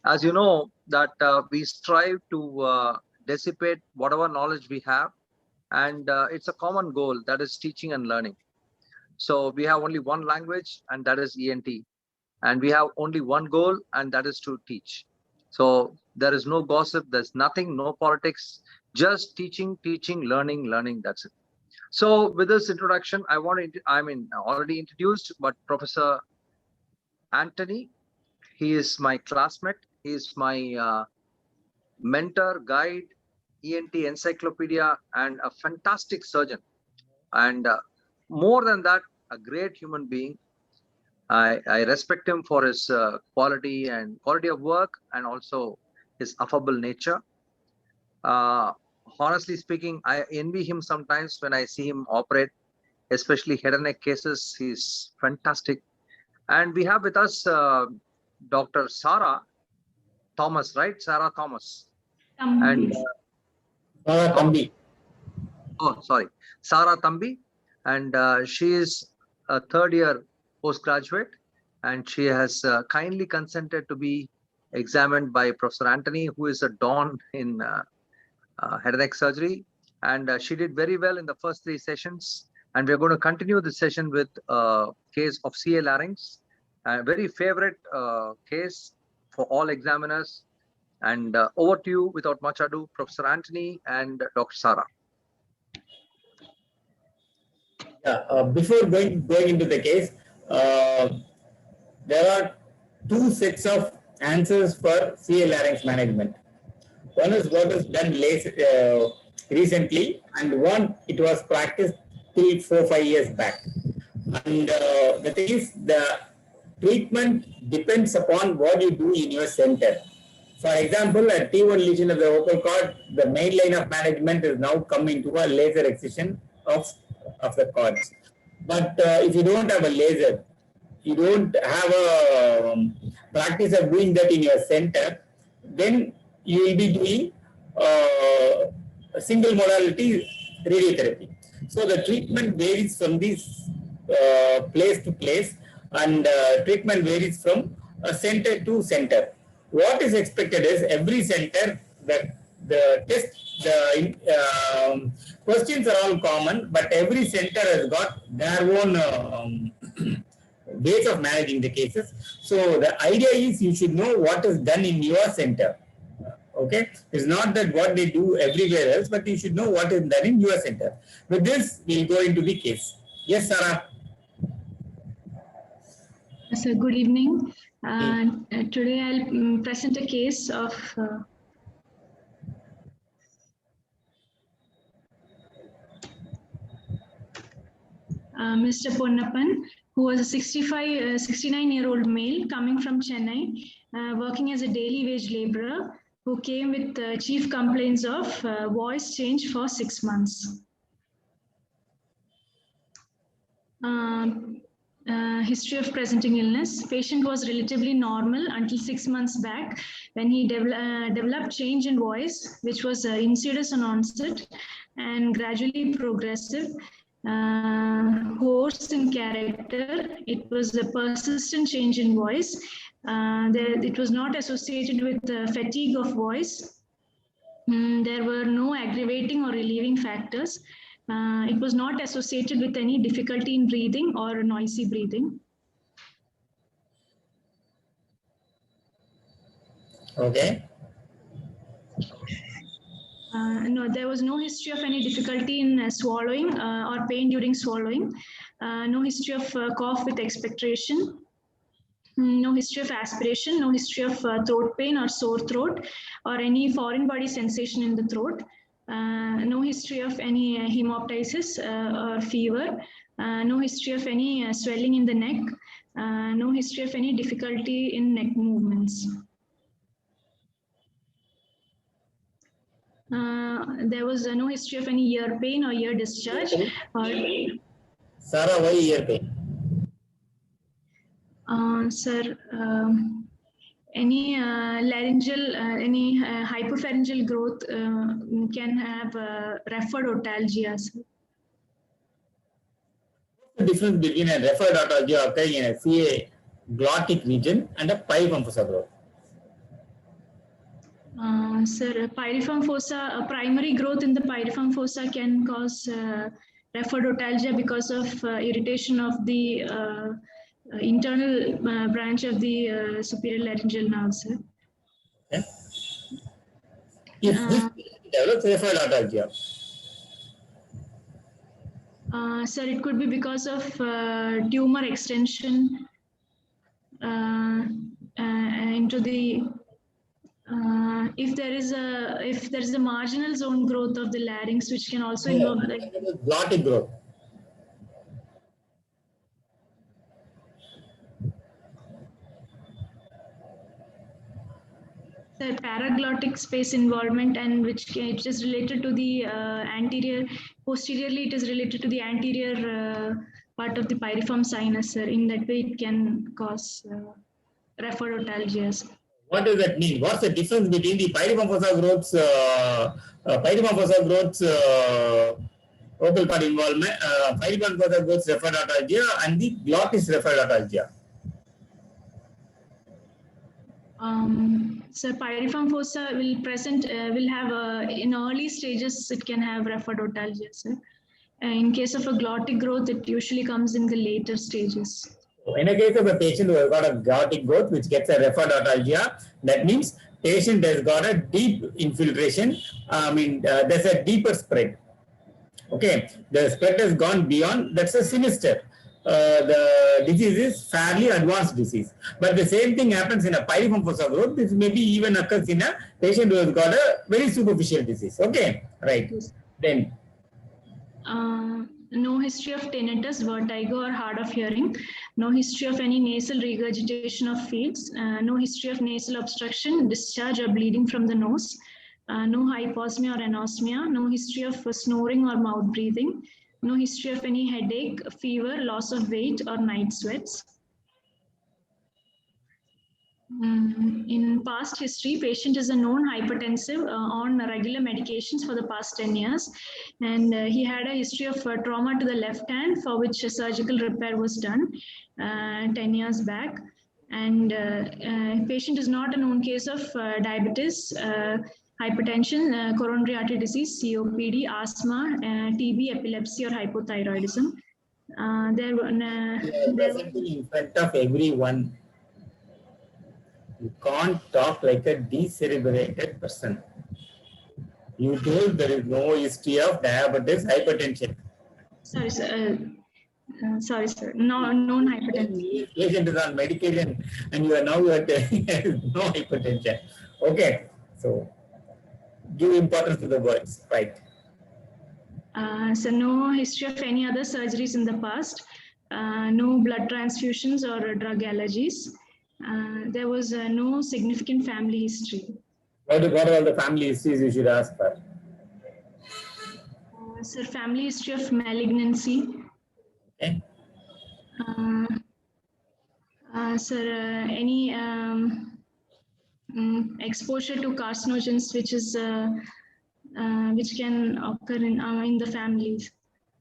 As you know, that we strive to dissipate whatever knowledge we have, and it's a common goal, that is teaching and learning. So we have only one language, and that is ENT, and we have only one goal, and that is to teach. So there is no gossip, there's nothing, no politics, just teaching, teaching, learning, learning. That's it. So with this introduction, already introduced, but Professor Anthony, he is my classmate. He is my mentor, guide, ENT encyclopedia, and a fantastic surgeon. And more than that, a great human being. I respect him for his quality of work, and also his affable nature. Uh, Honestly speaking, I envy him sometimes when I see him operate, especially head and neck cases. He's fantastic. And we have with us Dr. Sarah Thomas, right? Sarah Thomas. And Sarah Thambi. Oh, sorry, Sarah Thambi. And she is a third year postgraduate, and she has kindly consented to be examined by Professor Anthony, who is a don in head and neck surgery. And she did very well in the first 3 sessions. And we're going to continue the session with a case of CA larynx, a very favorite case for all examiners. And over to you, without much ado, Professor Anthony and Dr. Sarah. Yeah, before going into the case, there are 2 sets of answers for CA larynx management. One is what is done recently, and one it was practiced 3, 4, 5 years back. And the thing is, the treatment depends upon what you do in your center. For example, a T1 lesion of the vocal cord, the main line of management is now coming to a laser excision of the cords. But if you don't have a laser, you don't have a practice of doing that in your center, then you will be doing a single modality radiotherapy. So the treatment varies from this place to place, and treatment varies from center to center. What is expected is every center, the questions are all common, but every center has got their own ways of managing the cases. So the idea is you should know what is done in your center. Okay, it's not that what they do everywhere else, but you should know what is done in your center. With this, we'll go into the case. Yes, Sarah. So good evening. Today I'll present a case of Mr. Ponnappan, who was a 69-year-old male coming from Chennai, working as a daily wage laborer, who came with chief complaints of voice change for 6 months. History of presenting illness. Patient was relatively normal until 6 months back, when he developed change in voice, which was insidious on onset and gradually progressive, hoarse in character. It was a persistent change in voice. It was not associated with fatigue of voice. There were no aggravating or relieving factors. It was not associated with any difficulty in breathing or noisy breathing. Okay. No, there was no history of any difficulty in swallowing or pain during swallowing. No history of cough with expectoration. No history of aspiration. No history of throat pain or sore throat or any foreign body sensation in the throat. No history of any hemoptysis or fever. No history of any swelling in the neck. No history of any difficulty in neck movements. There was no history of any ear pain or ear discharge. Sarah, why ear pain? Sir, any laryngeal, any hypopharyngeal growth can have referred otalgia. Sir. What's the difference between a referred otalgia occurring in a CA glottic region and a pyromphosal growth? Sir, pyriform fossa, primary growth in the pyriform fossa can cause referrotalgia because of irritation of the internal branch of the superior laryngeal nerve, sir. Okay. If this develops referral Sir, it could be because of tumor extension into the if there is a marginal zone growth of the larynx, which can also involve glottic growth. the paraglottic space involvement, and which it is related to the posteriorly it is related to the anterior part of the pyriform sinus, sir. In that way, it can cause referrotalgia. What does that mean? What's the difference between the pyriform fossa growth's vocal cord involvement, pyriform fossa growth's referrotalgia and the glottis referrotalgia? So pyriform fossa will have in early stages it can have referrotalgia, sir. In case of a glottic growth, it usually comes in the later stages. In a case of a patient who has got a glottic growth which gets a referrotalgia, that means patient has got a deep infiltration. There's a deeper spread. Okay, the spread has gone beyond. That's a sinister. The disease is fairly advanced disease. But the same thing happens in a pyriform fossa growth. This maybe even occurs in a patient who has got a very superficial disease. Okay, right. Yes. Then. No history of tinnitus, vertigo, or hard of hearing. No history of any nasal regurgitation of fields. No history of nasal obstruction, discharge, or bleeding from the nose. No hyposmia or anosmia. No history of snoring or mouth breathing. No history of any headache, fever, loss of weight, or night sweats. In past history, patient is a known hypertensive on regular medications for the past 10 years. And he had a history of trauma to the left hand for which a surgical repair was done 10 years back. And patient is not a known case of diabetes, hypertension, coronary artery disease, COPD, asthma, TB, epilepsy, or hypothyroidism. They're presenting in front of everyone. You can't talk like a decerebrated person. You told there is no history of diabetes, hypertension. Sorry, sir. Sorry, sir. No, known hypertension. Patient is on medication, and you are now telling there is no hypertension. Okay, so give importance to the words, right? So no history of any other surgeries in the past. No blood transfusions or drug allergies. There was no significant family history. What are all the family histories you should ask for? Sir, family history of malignancy. Okay. Sir, any exposure to carcinogens, which can occur in the families.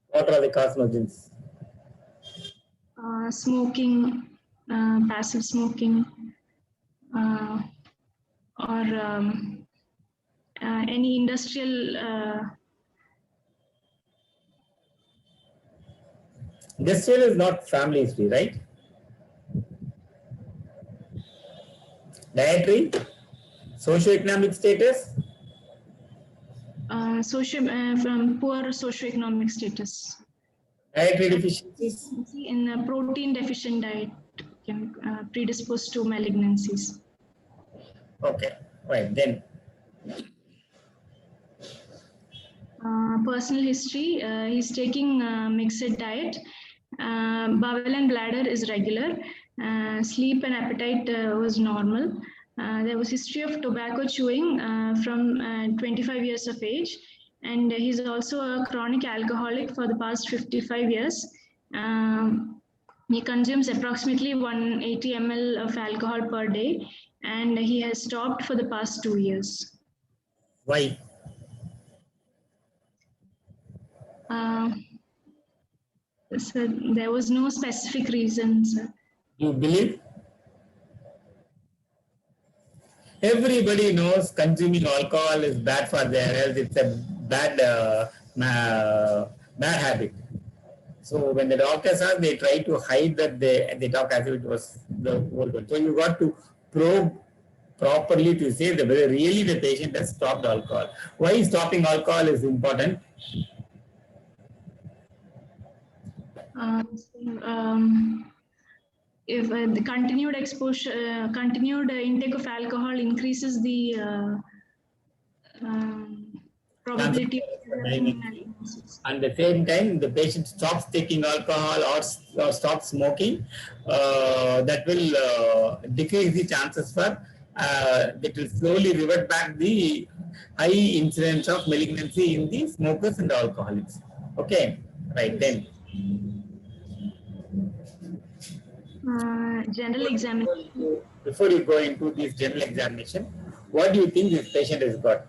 What are the carcinogens? Smoking, passive smoking, or any industrial. Industrial is not family history, right? Dietary, socioeconomic status. From poor socioeconomic status. Dietary deficiencies. In a protein deficient diet can predispose to malignancies. Okay, right then. Personal history, he's taking mixed diet. Bowel and bladder is regular. Sleep and appetite was normal. There was history of tobacco chewing from 25 years of age. And he's also a chronic alcoholic for the past 55 years. He consumes approximately 180 ml of alcohol per day, and he has stopped for the past 2 years. Why? Sir, there was no specific reason, sir. You believe? Everybody knows consuming alcohol is bad for their health. It's a bad habit. So when the doctors are, they try to hide that they talk as if it was the whole world. So you got to probe properly to say that whether really the patient has stopped alcohol. Why stopping alcohol is important? If the continued exposure, continued intake of alcohol increases the probability of at the same time, the patient stops taking alcohol or stops smoking, that will decrease the chances for, that will slowly revert back the high incidence of malignancy in the smokers and alcoholics. Okay, right then. General examination. Before you go into this general examination, what do you think this patient has got?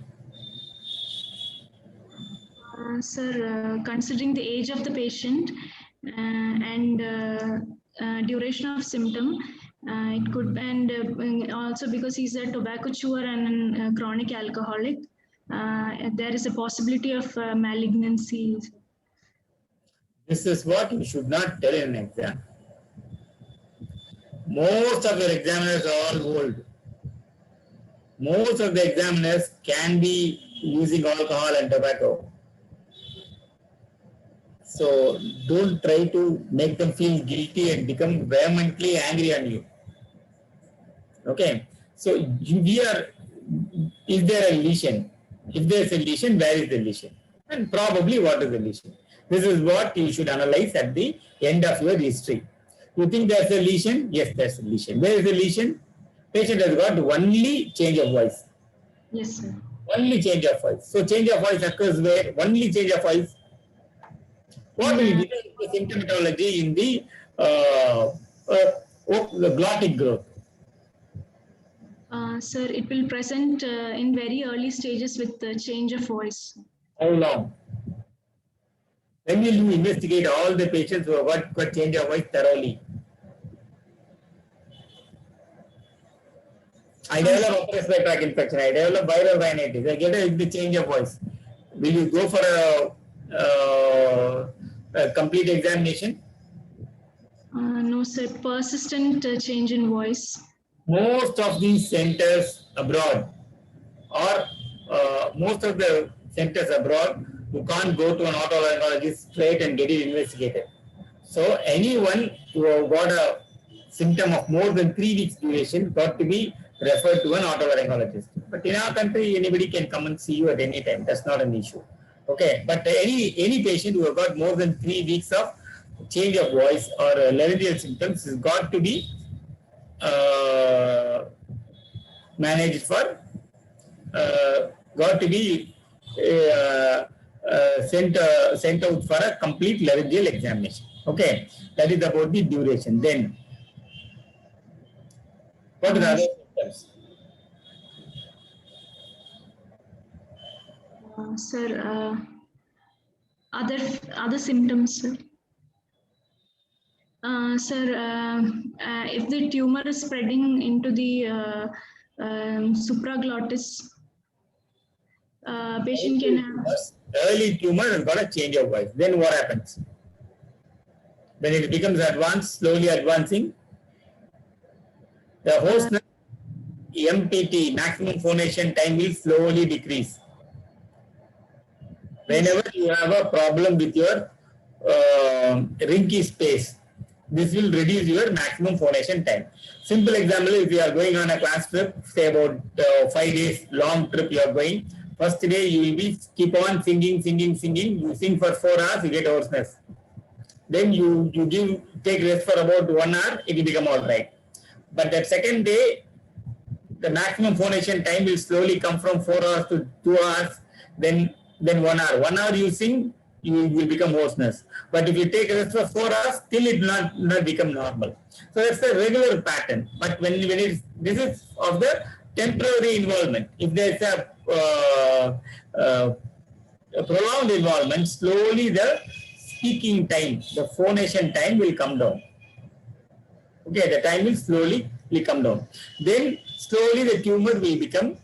Sir, considering the age of the patient and duration of symptom, it could, and also because he's a tobacco chewer and a chronic alcoholic, there is a possibility of malignancy. This is what you should not tell in an exam. Most of your examiners are all old. Most of the examiners can be using alcohol and tobacco. So don't try to make them feel guilty and become vehemently angry on you. Okay. So is there a lesion? If there is a lesion, where is the lesion? And probably what is the lesion? This is what you should analyze at the end of your history. You think there's a lesion? Yes, there's a lesion. Where is the lesion? Patient has got only change of voice. Yes, sir. Only change of voice. So change of voice occurs where? Only change of voice. What will be the symptomatology in the glottic growth? Sir, it will present in very early stages with the change of voice. How long? When will you investigate all the patients who have got change of voice thoroughly? I develop upper respiratory tract infection, I develop viral rhinitis, I get the change of voice. Will you go for a complete examination? No, sir. Persistent change in voice. Most of these centers abroad, or most of the centers abroad, you can't go to an otolaryngologist straight and get it investigated. So anyone who have got a symptom of more than 3 weeks duration got to be referred to an otolaryngologist. But in our country, anybody can come and see you at any time. That's not an issue. Okay, but any patient who have got more than 3 weeks of change of voice or laryngeal symptoms has got to be managed for, got to be sent out for a complete laryngeal examination. Okay, that is about the duration. Then, what are the other symptoms? Sir, other symptoms, sir. Sir, if the tumor is spreading into the supraglottis, patient can have... Early tumor has got a change of voice. Then what happens? When it becomes advanced, slowly advancing, the hoarseness, MPT, maximum phonation time, will slowly decrease. Whenever you have a problem with your rinky space, this will reduce your maximum phonation time. Simple example, if you are going on a class trip, say about 5 days long trip you are going, first day you will be keep on singing. You sing for 4 hours, you get hoarseness. Then you take rest for about 1 hour, it will become all right. But that second day, the maximum phonation time will slowly come from 4 hours to 2 hours, then 1 hour. 1 hour you sing, you will become hoarseness. But if you take rest for 4 hours, still it will not become normal. So that's a regular pattern. But when this is of the temporary involvement. If there is a prolonged involvement, slowly the speaking time, the phonation time will come down. Okay, the time will slowly will come down. Then slowly the tumor will become,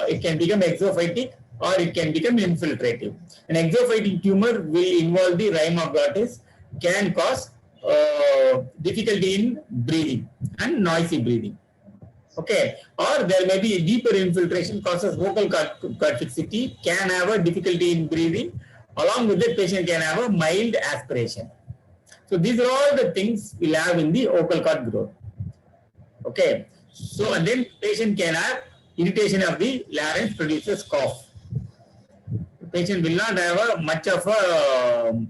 it can become exophytic or it can become infiltrative. An exophytic tumor will involve the rhima glottis, can cause difficulty in breathing and noisy breathing. Okay, or there may be a deeper infiltration causes vocal cord fixity, can have a difficulty in breathing. Along with that, patient can have a mild aspiration. So these are all the things we'll have in the vocal cord growth. Okay, so and then patient can have irritation of the larynx, produces cough. The patient will not have much of a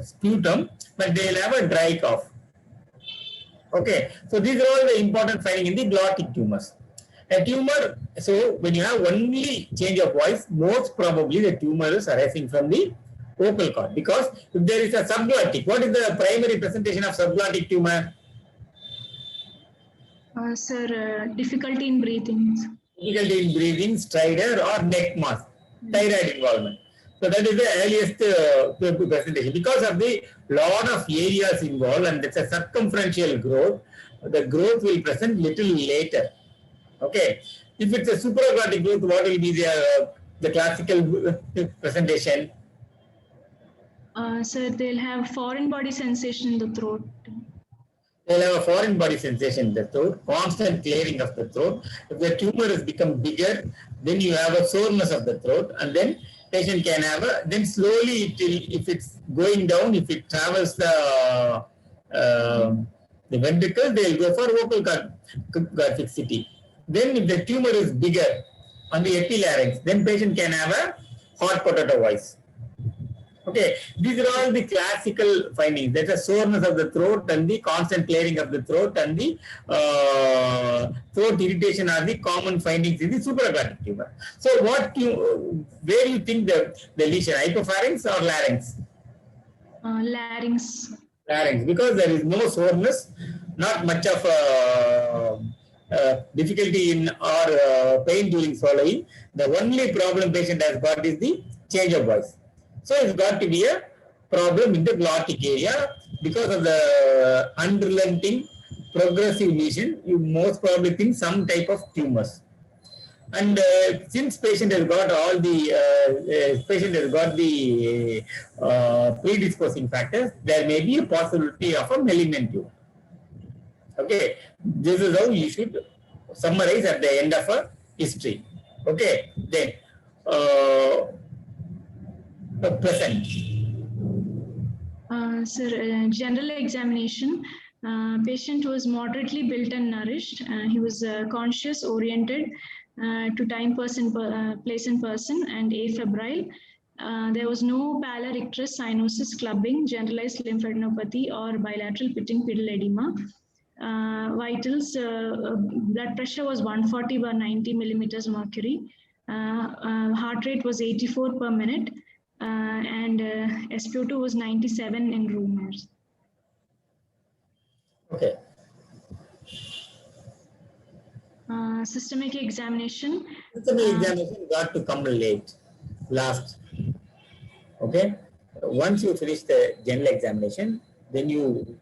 sputum, but they will have a dry cough. Okay, so these are all the important findings in the glottic tumors. A tumor, so when you have only change of voice, most probably the tumor is arising from the vocal cord, because if there is a subglottic, what is the primary presentation of subglottic tumor? Sir, difficulty in breathing. Difficulty in breathing, stridor or neck mass, thyroid involvement. So that is the earliest presentation. Because of the lot of areas involved and it's a circumferential growth, the growth will present little later. Okay. If it's a supraglottic growth, what will be the classical presentation? Sir, they'll have foreign body sensation in the throat. They'll have a foreign body sensation in the throat, constant clearing of the throat. If the tumor has become bigger, then you have a soreness of the throat, and then patient can have a, then slowly it will, if it's going down, if it travels the ventricle, they'll go for vocal cord fixity. Then if the tumor is bigger on the epilarynx, then patient can have a hot potato voice. Okay, these are all the classical findings. There's a soreness of the throat and the constant clearing of the throat and the throat irritation are the common findings in the supraglottic tumor. So where do you think the lesion, hypopharynx or larynx? Larynx. Larynx, because there is no soreness, not much of difficulty in or pain during swallowing. The only problem patient has got is the change of voice. So it's got to be a problem in the glottic area because of the unrelenting progressive lesion. You most probably think some type of tumors. And since patient has got all the predisposing factors, there may be a possibility of a malignant tumor. Okay, this is how you should summarize at the end of a history. Okay, then present. Sir, general examination. Patient was moderately built and nourished. He was conscious, oriented to time, person, place and person, and afebrile. There was no pallor, icterus, cyanosis, clubbing, generalized lymphadenopathy, or bilateral pitting-pedal edema. Vitals, blood pressure was 140/90 millimeters mercury. Heart rate was 84 per minute. And SpO2 was 97 in room airs. Okay. Systemic examination. Systemic examination got to come late, last. Okay. Once you finish the general examination, then you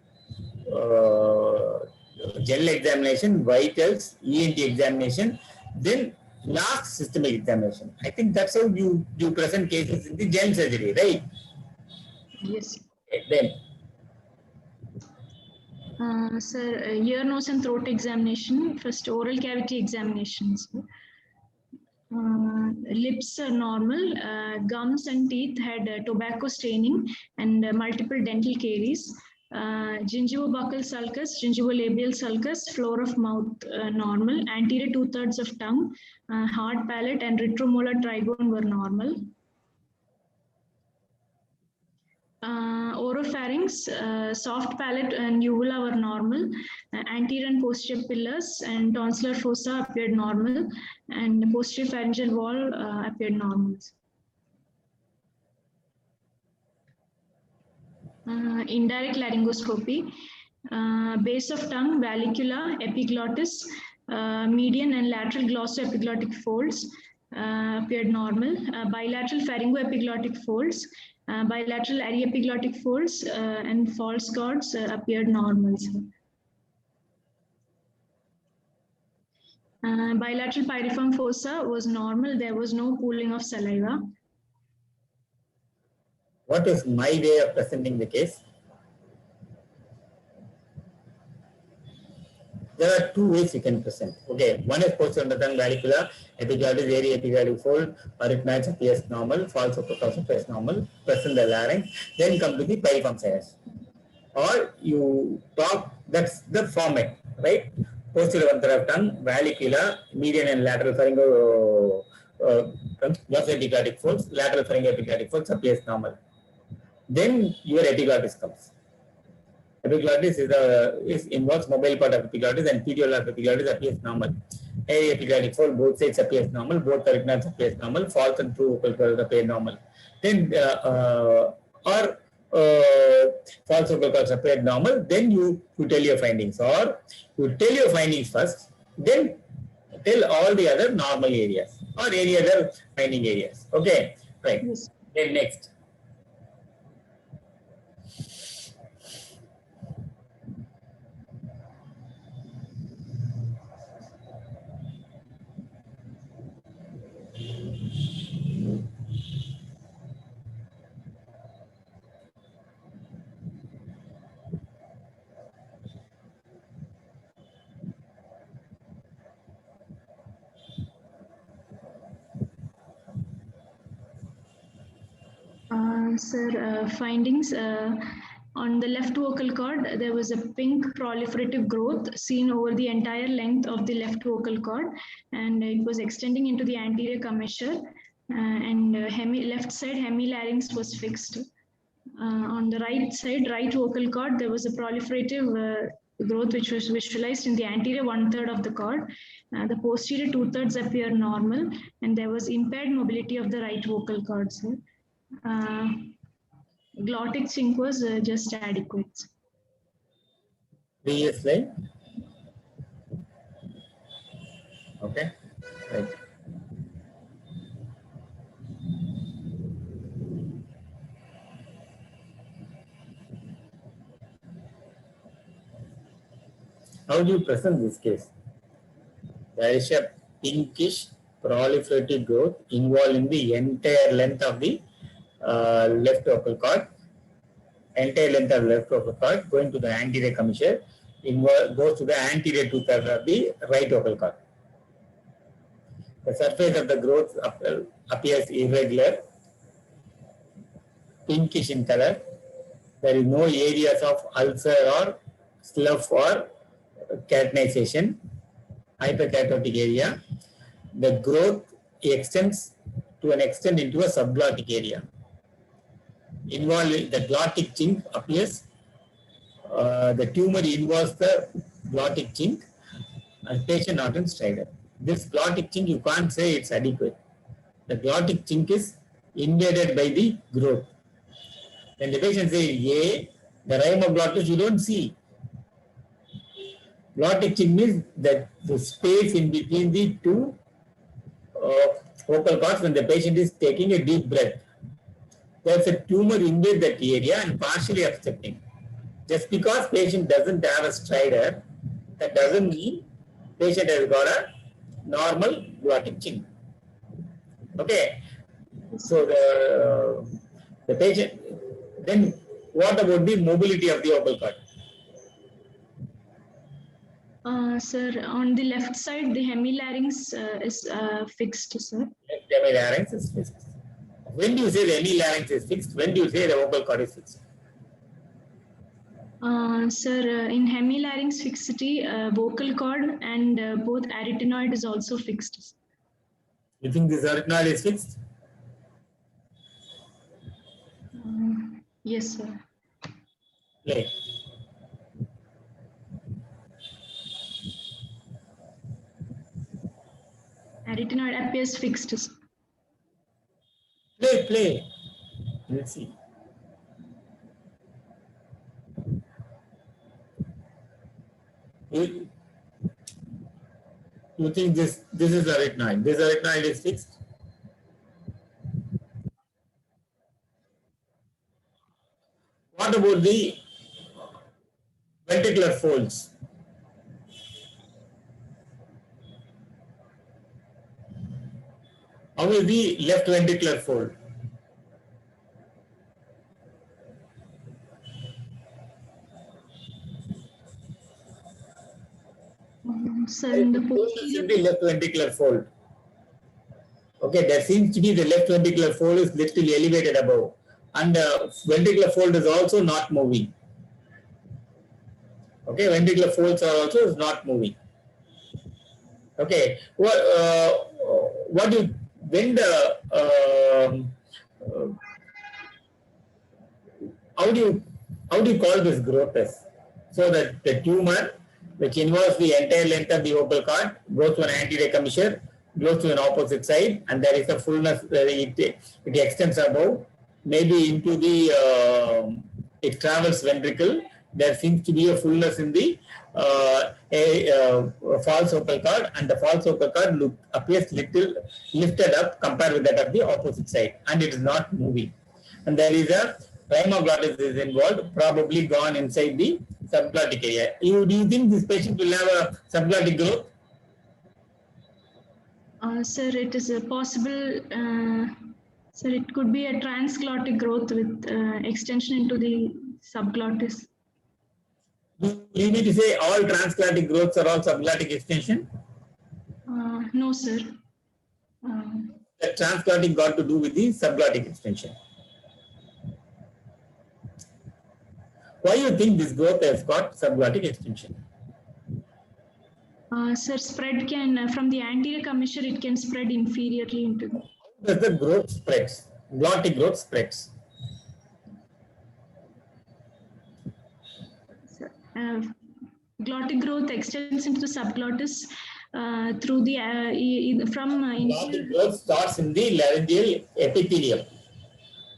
general examination, vitals, ENT examination, then last systemic examination. I think that's how you present cases in the general surgery, right? Yes. Okay, then. Sir, ear, nose, and throat examination. First, oral cavity examinations. Lips are normal. Gums and teeth had tobacco staining and multiple dental caries. Gingivobuccal sulcus, gingivolabial sulcus, floor of mouth normal, anterior 2/3 of tongue, hard palate and retromolar trigone were normal. Oropharynx, soft palate and uvula were normal. Anterior and posterior pillars and tonsillar fossa appeared normal, and posterior pharyngeal wall appeared normal. Indirect laryngoscopy, base of tongue, vallicula, epiglottis, median and lateral glossoepiglottic folds appeared normal. Bilateral pharyngoepiglottic folds, bilateral aryepiglottic folds and false cords appeared normal. Bilateral pyriform fossa was normal. There was no pooling of saliva. What is my way of presenting the case? There are two ways you can present. Okay, one is posterior under tongue vallicula, epiglottis, area epiglottic fold, arytenoids appears normal, false opercus appears normal, present the larynx, then come to the pyriform sinus. Or you talk, that's the format, right? Posterior under tongue, vallicula, median and lateral pharyngo, epiglottic folds, lateral pharyngo epiglottic folds appears normal. Then your epiglottis comes. Epiglottis involves mobile part of epiglottis and petiole of epiglottis appears normal. A epiglottic fold, both sides appears normal, both arytenoids appears normal, false and true vocal cords appear normal. Then false vocal cords appear normal, then you tell your findings, or you tell your findings first, then tell all the other normal areas or any other finding areas. Okay, right. Yes. Then next. Sir, findings. On the left vocal cord, there was a pink proliferative growth seen over the entire length of the left vocal cord, and it was extending into the anterior commissure, and left side hemilarynx was fixed. On the right side, right vocal cord, there was a proliferative growth which was visualized in the anterior 1/3 of the cord. The posterior 2/3 appear normal, and there was impaired mobility of the right vocal cord, sir. Glottic chink was just adequate. Previous slide. Okay, right. How do you present this case? There is a pinkish proliferative growth involved in the entire length of the left vocal cord, going to the anterior commissure, goes to the anterior 2/3 of the right vocal cord. The surface of the growth appears irregular, pinkish in color. There is no areas of ulcer or slough or keratinization, hyperkeratotic area. The growth extends to an extent into a subglottic area. Involving the glottic chink appears. The tumor involves the glottic chink and patient not in stridor. This glottic chink, you can't say it's adequate. The glottic chink is invaded by the growth. When the patient says A, the rhinoglottis you don't see. Glottic chink means that the space in between the two vocal cords when the patient is taking a deep breath. There's a tumor invade that area and partially obstructing. Just because patient doesn't have a stridor, that doesn't mean patient has got a normal glottic chink. Okay. So the patient, then what about the mobility of the vocal cord? Sir, on the left side, the hemilarynx is fixed, sir. Left hemilarynx is fixed. When do you say the hemilarynx is fixed? When do you say the vocal cord is fixed? Sir, in hemilarynx fixity, vocal cord and both arytenoid is also fixed. You think this arytenoid is fixed? Yes, sir. Play. Arytenoid appears fixed. Play. Let's see. You think this is arytenoid? This arytenoid is fixed? What about the ventricular folds? How is the left ventricular fold? Sir, in the Fullness in posterior. the left ventricular fold. Okay, there seems to be the left ventricular fold is little elevated above, and the ventricular fold is also not moving. Okay, ventricular folds are also not moving. Okay, what do you, when the how do you call this growth as? So that the tumor, which involves the entire length of the vocal cord, goes to an anterior commissure, goes to an opposite side, and there is a fullness. It extends above, maybe into the it travels ventricle. There seems to be a fullness in the false vocal cord, and the false vocal cord appears little lifted up compared with that of the opposite side, and it is not moving. And there is a rhino glottis is involved, probably gone inside the subglottic area. Do you think this patient will have a subglottic growth? Sir, it is possible. Sir, it could be a transglottic growth with extension into the subglottis. Do you need to say all transglottic growths are all subglottic extension? No, sir. The transglottic got to do with the subglottic extension. Why do you think this growth has got subglottic extension? Sir, spread can, from the anterior commissure, it can spread inferiorly into the... Does the growth spreads? Glottic growth spreads. Glottic growth extends into the subglottis through the Glottic growth starts in the laryngeal epithelium.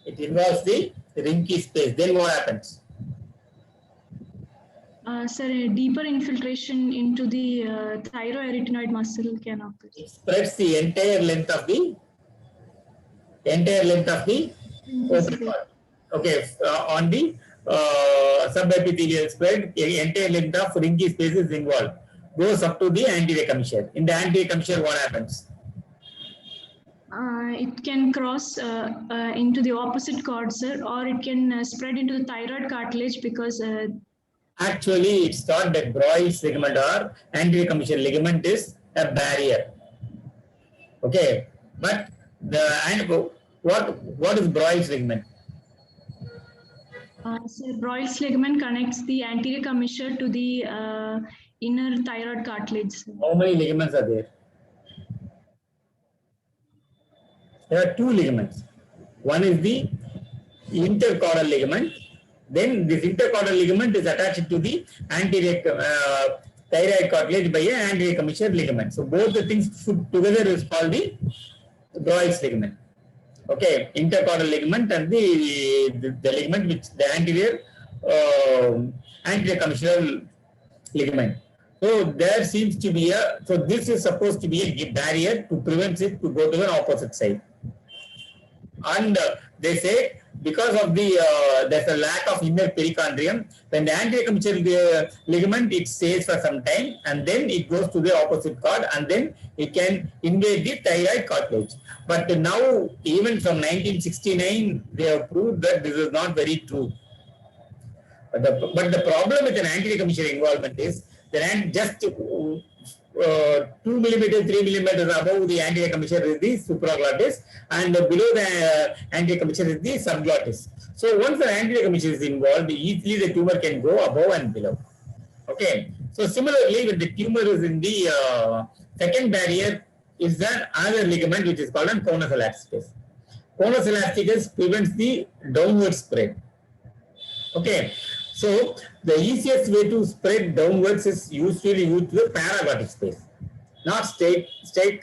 It involves the rinky space. Then what happens? Sir, a deeper infiltration into the thyroarytenoid muscle can occur. It spreads the entire length of the vocal cord. Okay, on the subepithelial spread, entire length of rinky space is involved. Goes up to the anterior commissure. In the anterior commissure, what happens? It can cross into the opposite cord, sir, or it can spread into the thyroid cartilage because actually it's thought that Broyles ligament or anterior commissure ligament is a barrier. Okay, but what is Broyles ligament? So Broyles ligament connects the anterior commissure to the inner thyroid cartilage. How many ligaments are there? There are two ligaments. One is the intercaudal ligament. Then this intercaudal ligament is attached to the anterior thyroid cartilage by an anterior commissure ligament. So both the things put together is called the Broyles ligament. Okay, intercaudal ligament and the ligament which the anterior commissure ligament. So there seems to be so this is supposed to be a barrier to prevent it to go to the opposite side. And they say because of the there's a lack of inner perichondrium, when the anterior commissure ligament it stays for some time and then it goes to the opposite cord and then it can invade the thyroid cartilage. But now even from 1969 they have proved that this is not very true. But the problem with an anterior commissure involvement is that just 2 millimeters, 3 millimeters above the anterior commissure is the supraglottis and below the anterior commissure is the subglottis. So once the anterior commissure is involved, easily the tumor can go above and below. Okay. So similarly, when the tumor is in the second barrier, is there another ligament which is called an conus elasticus. Conus elasticus prevents the downward spread. Okay. So the easiest way to spread downwards is usually used to the paraglottic space, not straight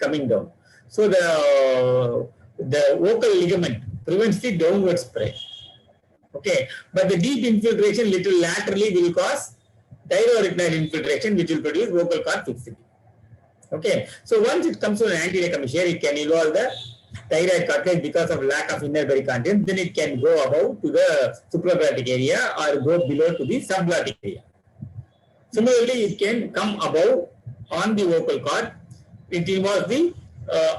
coming down. So the vocal ligament prevents the downward spread. Okay, but the deep infiltration little laterally will cause thyroarytenoid infiltration, which will produce vocal cord fixity. Okay, so once it comes to an anterior commissure, it can involve the thyroid cartilage because of lack of inner perichondrium, then it can go above to the supraglottic area or go below to the subglottic area. Similarly, it can come above on the vocal cord. It involves the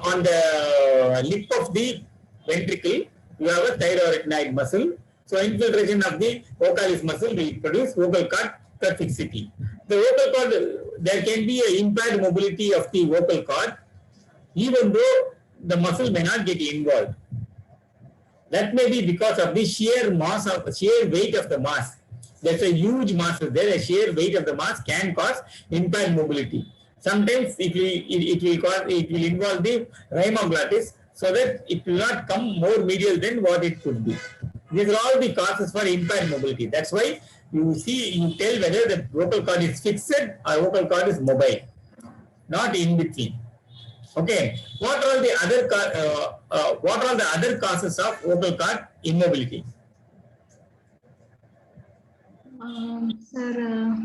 on the lip of the ventricle, you have a thyroarytenoid muscle. So infiltration of the vocalis muscle will produce vocal cord fixity. The vocal cord, there can be an impaired mobility of the vocal cord, even though the muscle may not get involved. That may be because of the sheer weight of the mass. There's a huge mass there. A sheer weight of the mass can cause impaired mobility. Sometimes it will involve the rhinoglottis, so that it will not come more medial than what it could be. These are all the causes for impaired mobility. That's why you tell whether the vocal cord is fixed or vocal cord is mobile, not in between. Okay, what are the other causes of vocal cord immobility? Sir,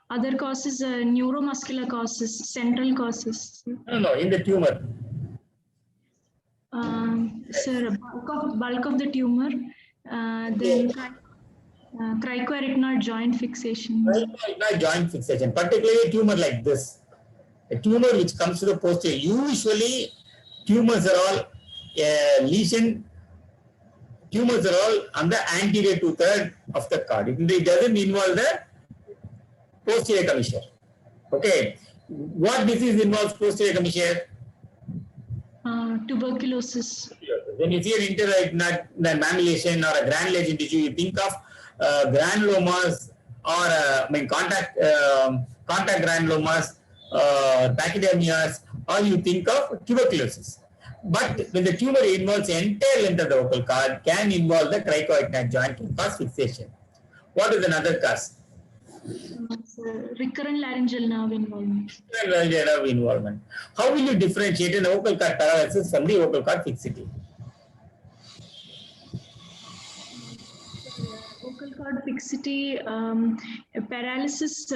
other causes, neuromuscular causes, central causes. No, in the tumor. Sir, bulk of the tumor, then cricoarytenoid joint fixation. Cricoarytenoid joint fixation, particularly a tumor like this. A tumor which comes to the posterior. Usually, tumors are all tumors are all on the anterior two-thirds of the cord. It doesn't involve the posterior commissure. Okay. What disease involves posterior commissure? Tuberculosis. When you see an interarytenoid mammillation or a granulation tissue, you think of granulomas or contact granulomas, pachydermias, or you think of tuberculosis. But when the tumor involves the entire length of the vocal cord, can involve the cricoarytenoid joint to cause fixation. What is another cause? Recurrent laryngeal nerve involvement. Recurrent laryngeal nerve involvement. How will you differentiate a vocal cord paralysis from the vocal cord fixity? Vocal cord fixity, paralysis,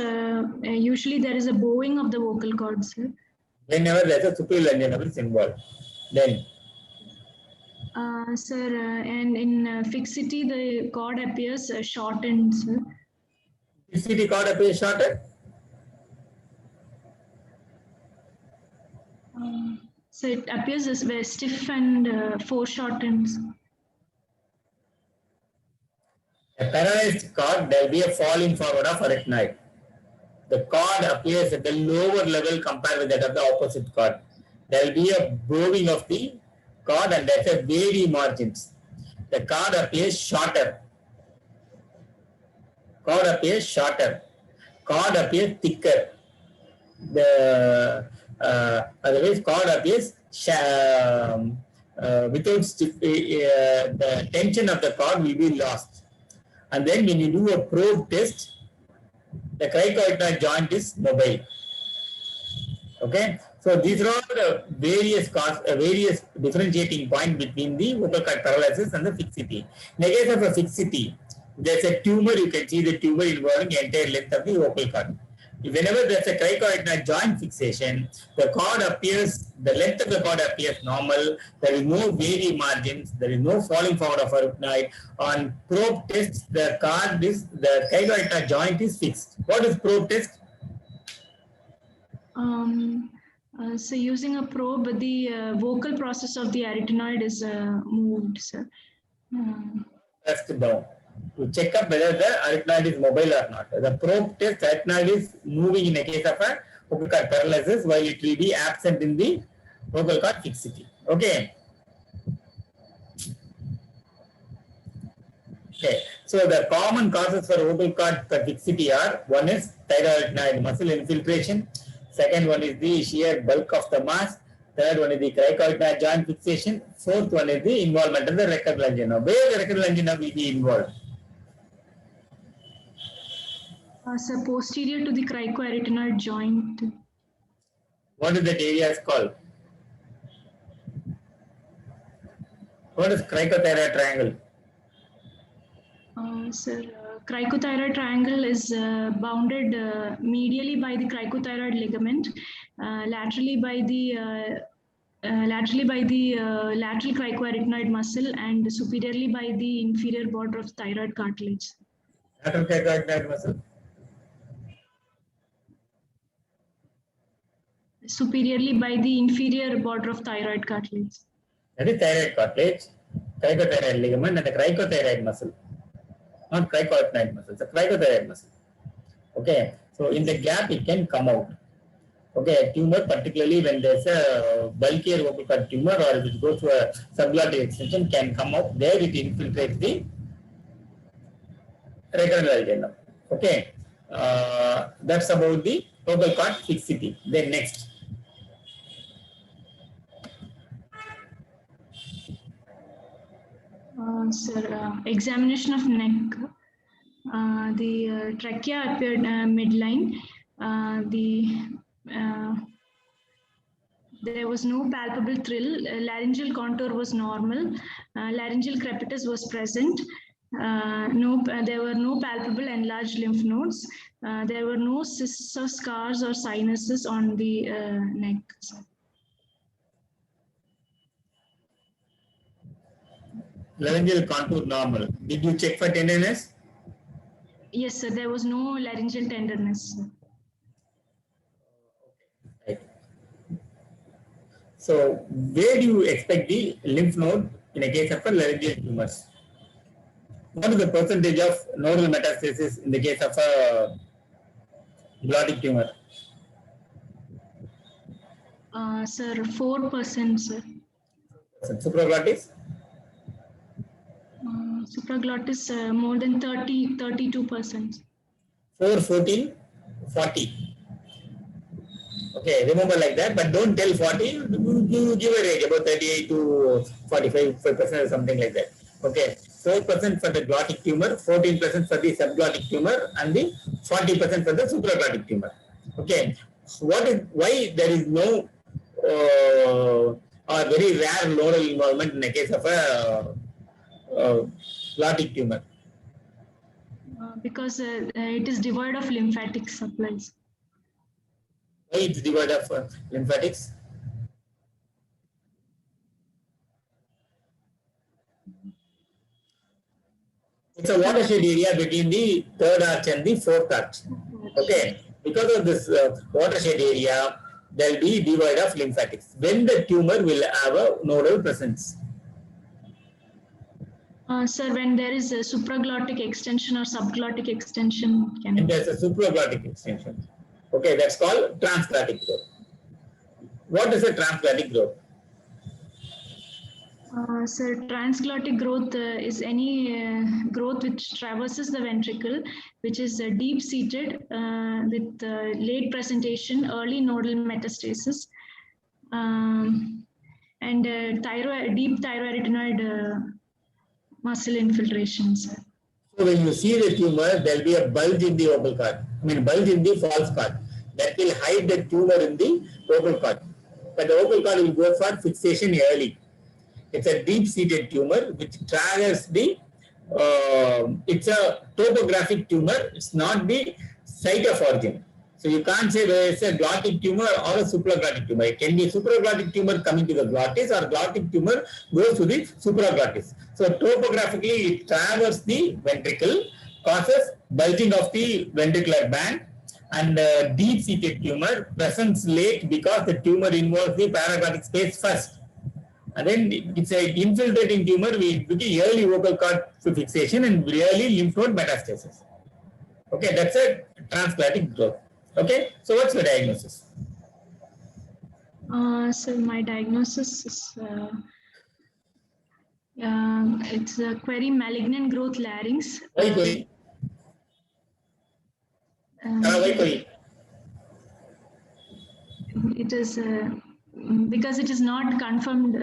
usually there is a bowing of the vocal cords. Whenever there is a supralaryngeal nerve is involved, then? Sir, and in fixity, the cord appears shortened, sir. Fixity cord appears shortened? So it appears as very stiff and foreshortened. A paralyzed cord, there will be a falling forward of arytenoid. The cord appears at the lower level compared with that of the opposite cord. There will be a bowing of the cord and there's a wavy margins. The cord appears shorter. Cord appears shorter. Cord appears thicker. Otherwise, cord appears without the tension of the cord will be lost. And then when you do a probe test, the cricoarytenoid joint is mobile. Okay, so these are all the various differentiating points between the vocal cord paralysis and the fixity. In the case of a fixity, there's a tumor. You can see the tumor involving the entire length of the vocal cord. Whenever there's a cricoarytenoid joint fixation, the length of the cord appears normal. There is no wavy margins. There is no falling forward of arytenoid. On probe tests, the cricoarytenoid joint is fixed. What is probe test? So using a probe, the vocal process of the arytenoid is moved, sir. Pressed down to check up whether the arytenoid is mobile or not. The probe test, arytenoid is moving in a case of a vocal cord paralysis, while it will be absent in the vocal cord fixity. Okay. Okay. So the common causes for vocal cord fixity are: one is thyroarytenoid muscle infiltration. Second one is the sheer bulk of the mass. Third one is the cricoarytenoid joint fixation. Fourth one is the involvement of the recurrent laryngeal nerve. Where the recurrent laryngeal nerve will be involved? So posterior to the cricoarytenoid joint. What is that area called? What is cricothyroid triangle? Sir, cricothyroid triangle is bounded medially by the cricothyroid ligament, laterally by the lateral cricoarytenoid muscle, and superiorly by the inferior border of thyroid cartilage. Lateral cricoarytenoid muscle. superiorly by the inferior border of thyroid cartilage. That is thyroid cartilage, cricothyroid ligament, and the cricothyroid muscle. Not cricoid muscle, it's a cricothyroid muscle. Okay, so in the gap it can come out. Okay, tumor, particularly when there's a bulkier vocal cord tumor or if it goes to a subglottic extension, can come out. There it infiltrates the recurrent tendon. Okay, that's about the vocal cord fixity. Then next. Sir, examination of neck. The trachea appeared midline. There was no palpable thrill. Laryngeal contour was normal. Laryngeal crepitus was present. There were no palpable enlarged lymph nodes. There were no cysts or scars or sinuses on the neck. Laryngeal contour normal. Did you check for tenderness? Yes, sir. There was no laryngeal tenderness. Right. So, where do you expect the lymph node in a case of a laryngeal tumors? What is the percentage of nodal metastasis in the case of a glottic tumor? Sir, 4%, sir. Supraglottis? Supraglottis, more than 32%. 4, 14, 40. Okay, remember like that, but don't tell 40, you give a range about 38 to 45% or something like that. Okay, 4% for the glottic tumor, 14% for the subglottic tumor, and the 40% for the supraglottic tumor. Okay, why there is no or very rare nodal involvement in the case of a glottic tumor? Because it is devoid of lymphatic supplies. Why it's devoid of lymphatics? It's a watershed area between the third arch and the fourth arch. Okay, because of this watershed area, there will be devoid of lymphatics. When the tumor will have a nodal presence? Sir, when there is a supraglottic extension or subglottic extension. And there's a supraglottic extension. Okay, that's called transglottic growth. What is a transglottic growth? Sir, transglottic growth is any growth which traverses the ventricle, which is deep-seated with late presentation, early nodal metastasis, and deep thyroarytenoid muscle infiltrations. So when you see the tumor, there will be a bulge in the vocal cord. Bulge in the false cord. That will hide the tumor in the vocal cord. But the vocal cord will go for fixation early. It's a deep-seated tumor which triggers the, it's a topographic tumor. It's not the site of origin. So you can't say whether it's a glottic tumor or a supraglottic tumor. It can be a supraglottic tumor coming to the glottis or glottic tumor goes to the supraglottis. So topographically it traverses the ventricle, causes bulging of the ventricular band, and deep-seated tumor presents late because the tumor involves the paraglottic space first. And then it's an infiltrating tumor with early vocal cord fixation and early lymph node metastasis. Okay, that's a transglottic growth. Okay, so what's your diagnosis? So my diagnosis is it's a query malignant growth larynx. Why query? Why query? It is because it is not confirmed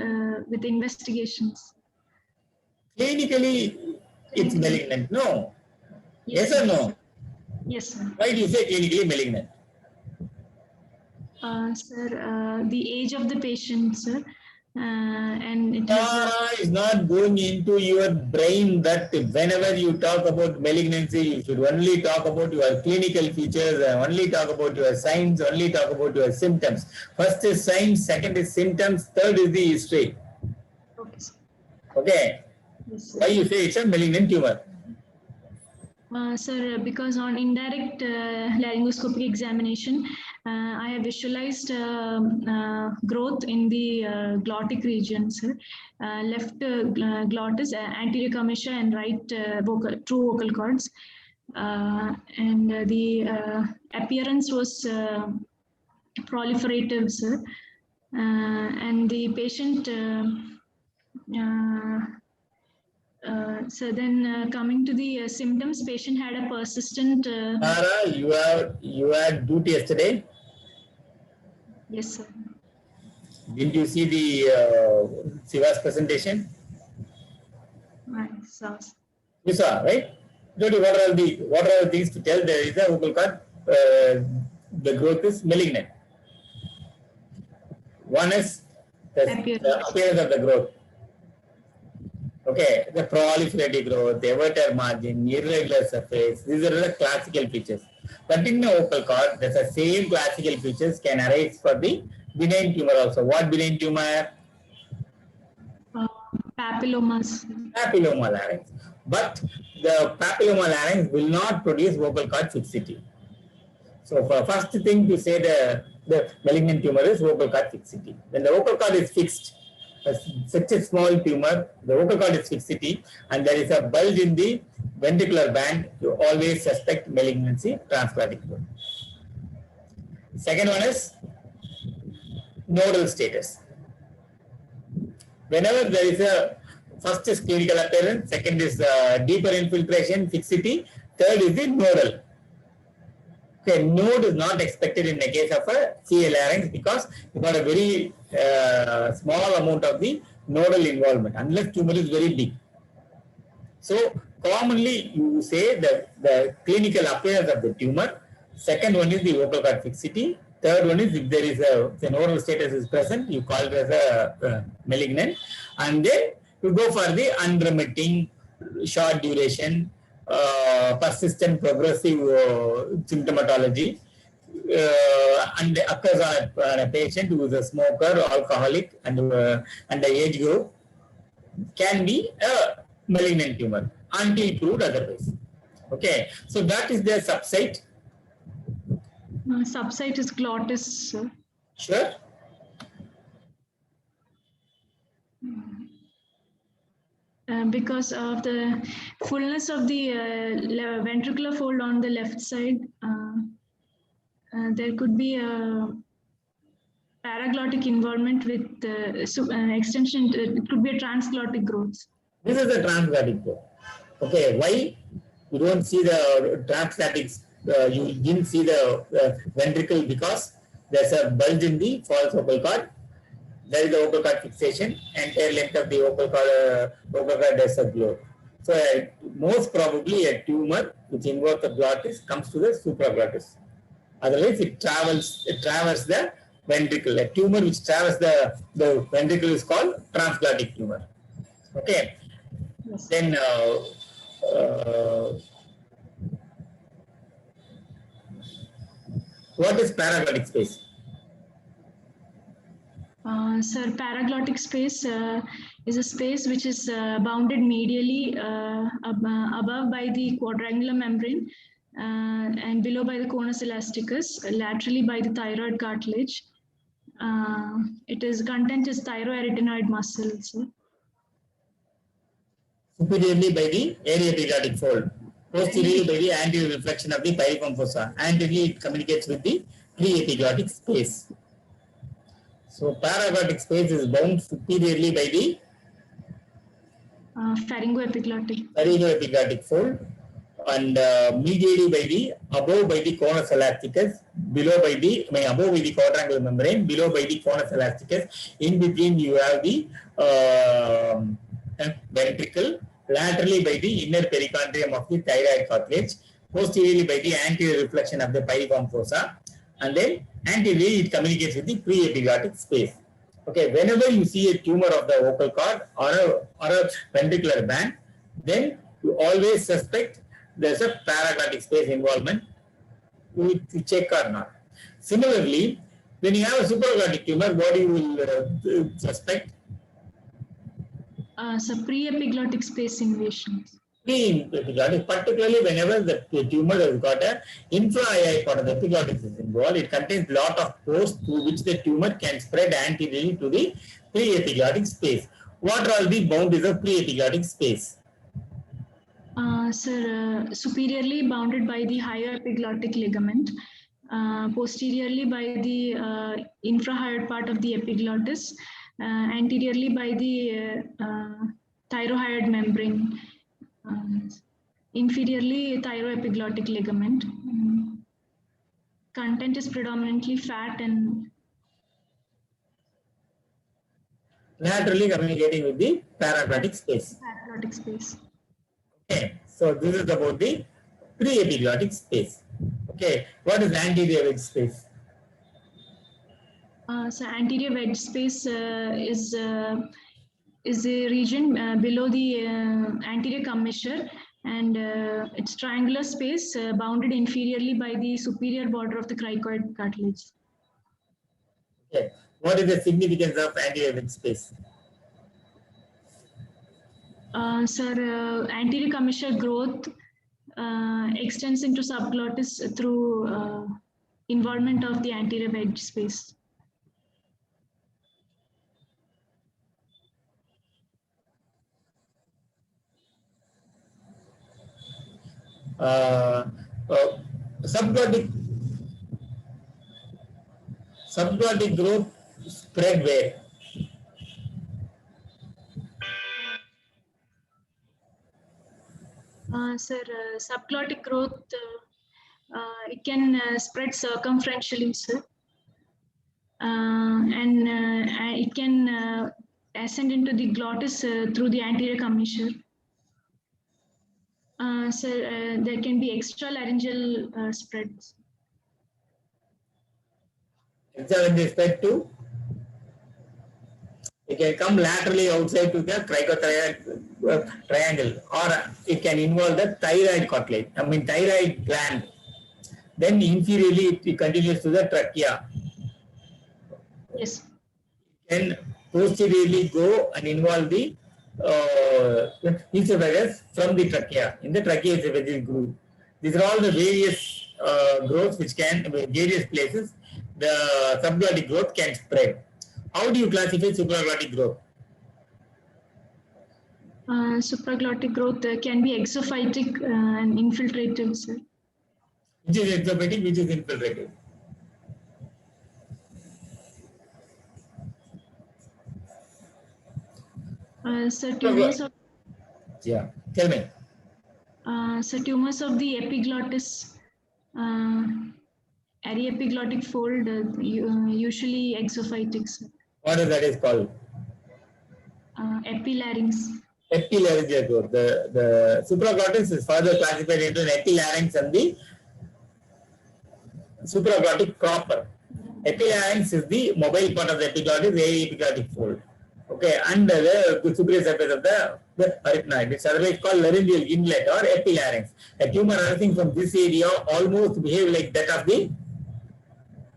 with investigations. Clinically, it's malignant. No. Yes or no? Yes, sir. Why do you say clinically malignant? Sir, the age of the patient, sir, and it is not going into your brain that whenever you talk about malignancy, you should only talk about your clinical features, only talk about your signs, only talk about your symptoms. First is signs, second is symptoms, third is the history. Okay, sir. Okay. Yes, sir. Why you say it's a malignant tumor? Sir, because on indirect laryngoscopic examination, I have visualized growth in the glottic region, sir. Left glottis, anterior commissure, and right true vocal cords. And the appearance was proliferative, sir. And the patient so then coming to the symptoms, patient had a persistent. Tara, you had duty yesterday. Yes, sir. Didn't you see the Siva's presentation? Right, so, You saw, right? What are the things to tell? There is a vocal cord. The growth is malignant. One is the appearance of the growth. Okay, the proliferative growth, the everter margin, irregular surface, these are the classical features. But in the vocal cord, the same classical features can arise for the benign tumor also. What benign tumor? Papillomas. Papilloma larynx. But the papilloma larynx will not produce vocal cord fixity. So for first thing to say the malignant tumor is vocal cord fixity. When the vocal cord is fixed, such a small tumor, the vocal cord is fixity, and there is a bulge in the ventricular band, you always suspect malignancy, transglottic growth. Second one is nodal status. Whenever there is a, first is clinical appearance, second is deeper infiltration, fixity, third is the nodal. Okay, node is not expected in the case of a CA larynx because you got a very small amount of the nodal involvement unless tumor is very big. So commonly you say the clinical appearance of the tumor. Second one is the vocal cord fixity. Third one is if there is the nodal status is present, you call it as a malignant, and then you go for the unremitting, short duration, persistent progressive symptomatology, and occurs on a patient who is a smoker, alcoholic, and the age group, can be a malignant tumor until proved otherwise. Okay, so that is the subsite. Subsite is glottis, sir. Sure. Because of the fullness of the ventricular fold on the left side, there could be a paraglottic involvement with extension. It could be a transglottic growth. This is the transglottic growth. Okay, why you don't see the transglottic? You didn't see the ventricle because there's a bulge in the false vocal cord. There is the vocal cord fixation, entire length of the vocal cord has a growth. So most probably a tumor which involves the glottis comes to the supraglottis. Otherwise it traverses the ventricle. A tumor which traverses the ventricle is called transglottic tumor. Okay. Yes. Then what is paraglottic space? Sir, paraglottic space is a space which is bounded medially above by the quadrangular membrane and below by the conus elasticus, laterally by the thyroid cartilage. Content is thyroarytenoid muscles. Superiorly by the aryepiglottic fold, posteriorly by the anterior reflection of the piriform fossa. Anteriorly it communicates with the preepiglottic space. So paraglottic space is bound superiorly by the pharyngoepiglottic fold, and medially by the above by the conus elasticus, below by the above by the quadrangular membrane, below by the conus elasticus. In between you have the ventricle, laterally by the inner perichondrium of the thyroid cartilage, posteriorly by the anterior reflection of the piriform fossa, and then anteriorly it communicates with the preepiglottic space. Okay, whenever you see a tumor of the vocal cord or a ventricular band, then you always suspect there's a paraglottic space involvement. You check or not. Similarly, when you have a supraglottic tumor, what do you will suspect? So preepiglottic space invasion. Pre-epiglottis, particularly whenever the tumor has got a infra-aortic part of the epiglottis is involved, it contains lot of pores through which the tumor can spread anteriorly to the pre-epiglottic space. What are the boundaries of pre-epiglottic space? Sir, superiorly bounded by the higher epiglottic ligament, posteriorly by the infrahyoid part of the epiglottis, anteriorly by the thyrohyoid membrane, inferiorly thyroepiglottic ligament. Content is predominantly fat and Laterally communicating with the paraglottic space. epiglottic space. Okay, so this is about the pre-epiglottic space. Okay, what is anterior wedge space? So anterior wedge space is a region below the anterior commissure, and it's triangular space bounded inferiorly by the superior border of the cricoid cartilage. Okay, what is the significance of anterior wedge space? Sir, anterior commissure growth extends into subglottis through involvement of the anterior wedge space. Subglottic growth spread where? Sir, subglottic growth it can spread circumferentially, sir, and it can ascend into the glottis through the anterior commissure. So there can be extralaryngeal spreads. Extralaryngeal spread to? It can come laterally outside to the cricothyroid triangle, or it can involve the thyroid cartilage, thyroid gland. Then inferiorly it continues to the trachea. Yes. Then posteriorly go and involve the esophagus from the trachea. In the trachea esophageal groove. These are all the various growths which can, various places, the subglottic growth can spread. How do you classify supraglottic growth? Supraglottic growth can be exophytic and infiltrative, sir. Which is exophytic, which is infiltrative? So tumors of Tell me. So tumors of the epiglottis, aryepiglottic fold, usually exophytic, sir. What is that is called? Epilarynx. Epilaryngeal growth. The supraglottis is further classified into an epilarynx and the supraglottic proper. Epilarynx is the mobile part of the epiglottis, the epiglottic fold. Okay, under the superior surface of the arytenoid. It's otherwise called laryngeal inlet or epilarynx. A tumor arising from this area almost behave like that of the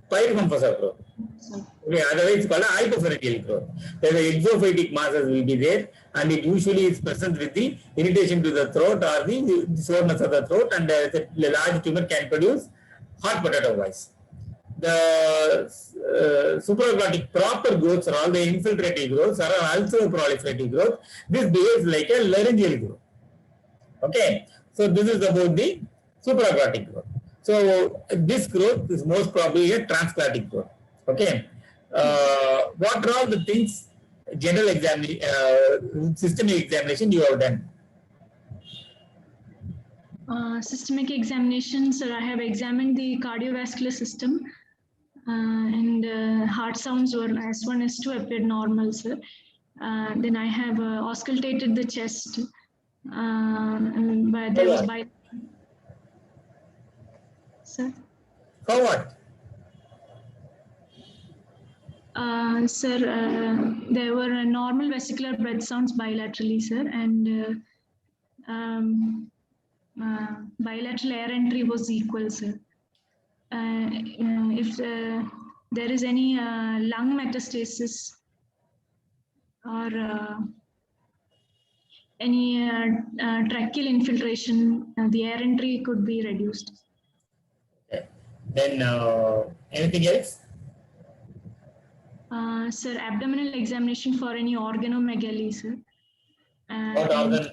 pyrethrum fossa growth. Okay, otherwise it's called a hypopharyngeal growth. Where the exophytic masses will be there, and it usually is present with the irritation to the throat or the soreness of the throat, and the large tumor can produce hot potato voice. The supraglottic proper growths are all the infiltrative growths or also proliferative growth. This behaves like a laryngeal growth. Okay, so this is about the supraglottic growth. So this growth is most probably a transglottic growth. Okay, what are all the things general examination, systemic examination you have done? Systemic examination, sir, I have examined the cardiovascular system and heart sounds were S1, S2 appeared normal, sir. Then I have auscultated the chest, but there was by. Sir? For what? Sir, there were normal vesicular breath sounds bilaterally, sir, and bilateral air entry was equal, sir. If there is any lung metastasis or any tracheal infiltration, the air entry could be reduced. Okay. Then anything else? Sir, abdominal examination for any organomegaly, sir. What And, organ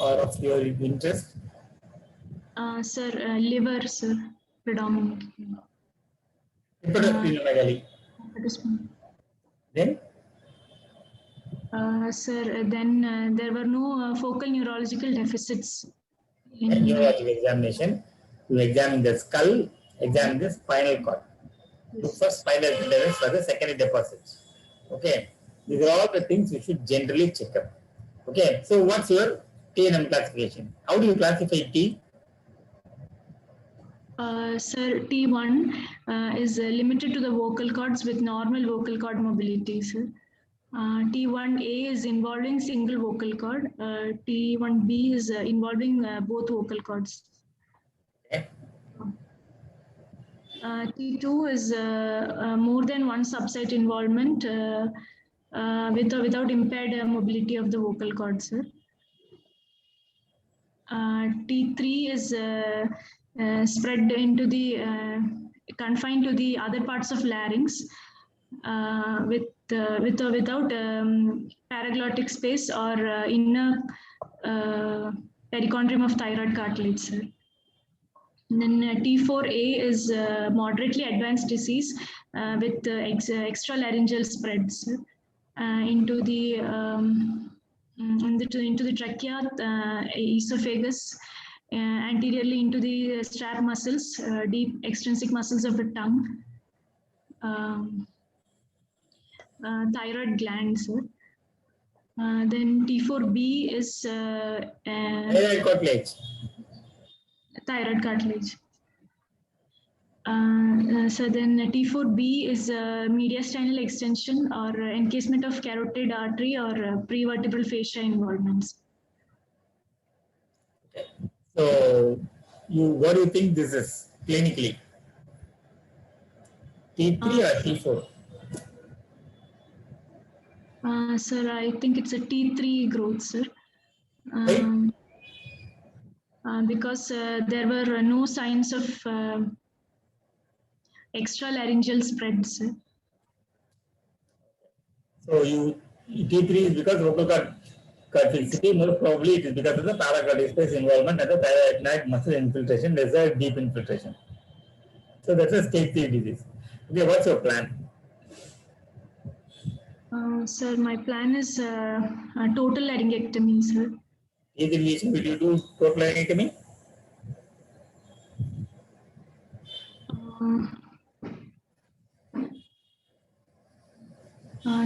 are of your interest? sir, liver, sir, predominantly. Hepatosplenomegaly. Then? Sir, then there were no focal neurological deficits. And neurologic examination, you examine the skull, examine the spinal cord. Look for spinal tenderness for the secondary deposits. Okay, these are all the things you should generally check up. Okay, so what's your TNM classification? How do you classify T? Sir, T1 is limited to the vocal cords with normal vocal cord mobility, sir. T1A is involving single vocal cord. T1B is involving both vocal cords. Okay. T2 is more than one subsite involvement without impaired mobility of the vocal cords, sir. T3 is spread into the confined to the other parts of larynx without paraglottic space or inner perichondrium of thyroid cartilage, sir. And then T4A is moderately advanced disease with extralaryngeal spreads into the into the trachea, esophagus, anteriorly into the strap muscles, deep extrinsic muscles of the tongue, thyroid glands. Then T4B is Thyroid cartilage. thyroid cartilage. So then T4B is mediastinal extension or encasement of carotid artery or prevertebral fascia involvements. Okay. So, what do you think this is clinically? T3 or T4? Sir, I think it's a T3 growth, sir. Because there were no signs of extralaryngeal spreads. Sir. So T3 is because vocal cord cartilage, most probably it is because of the paracardial space involvement and the thyroid muscle infiltration, there's a deep infiltration. So that's a stage 3 disease. Okay, what's your plan? Sir, my plan is a total laryngectomy, sir. T3 lesion, will you do total laryngectomy?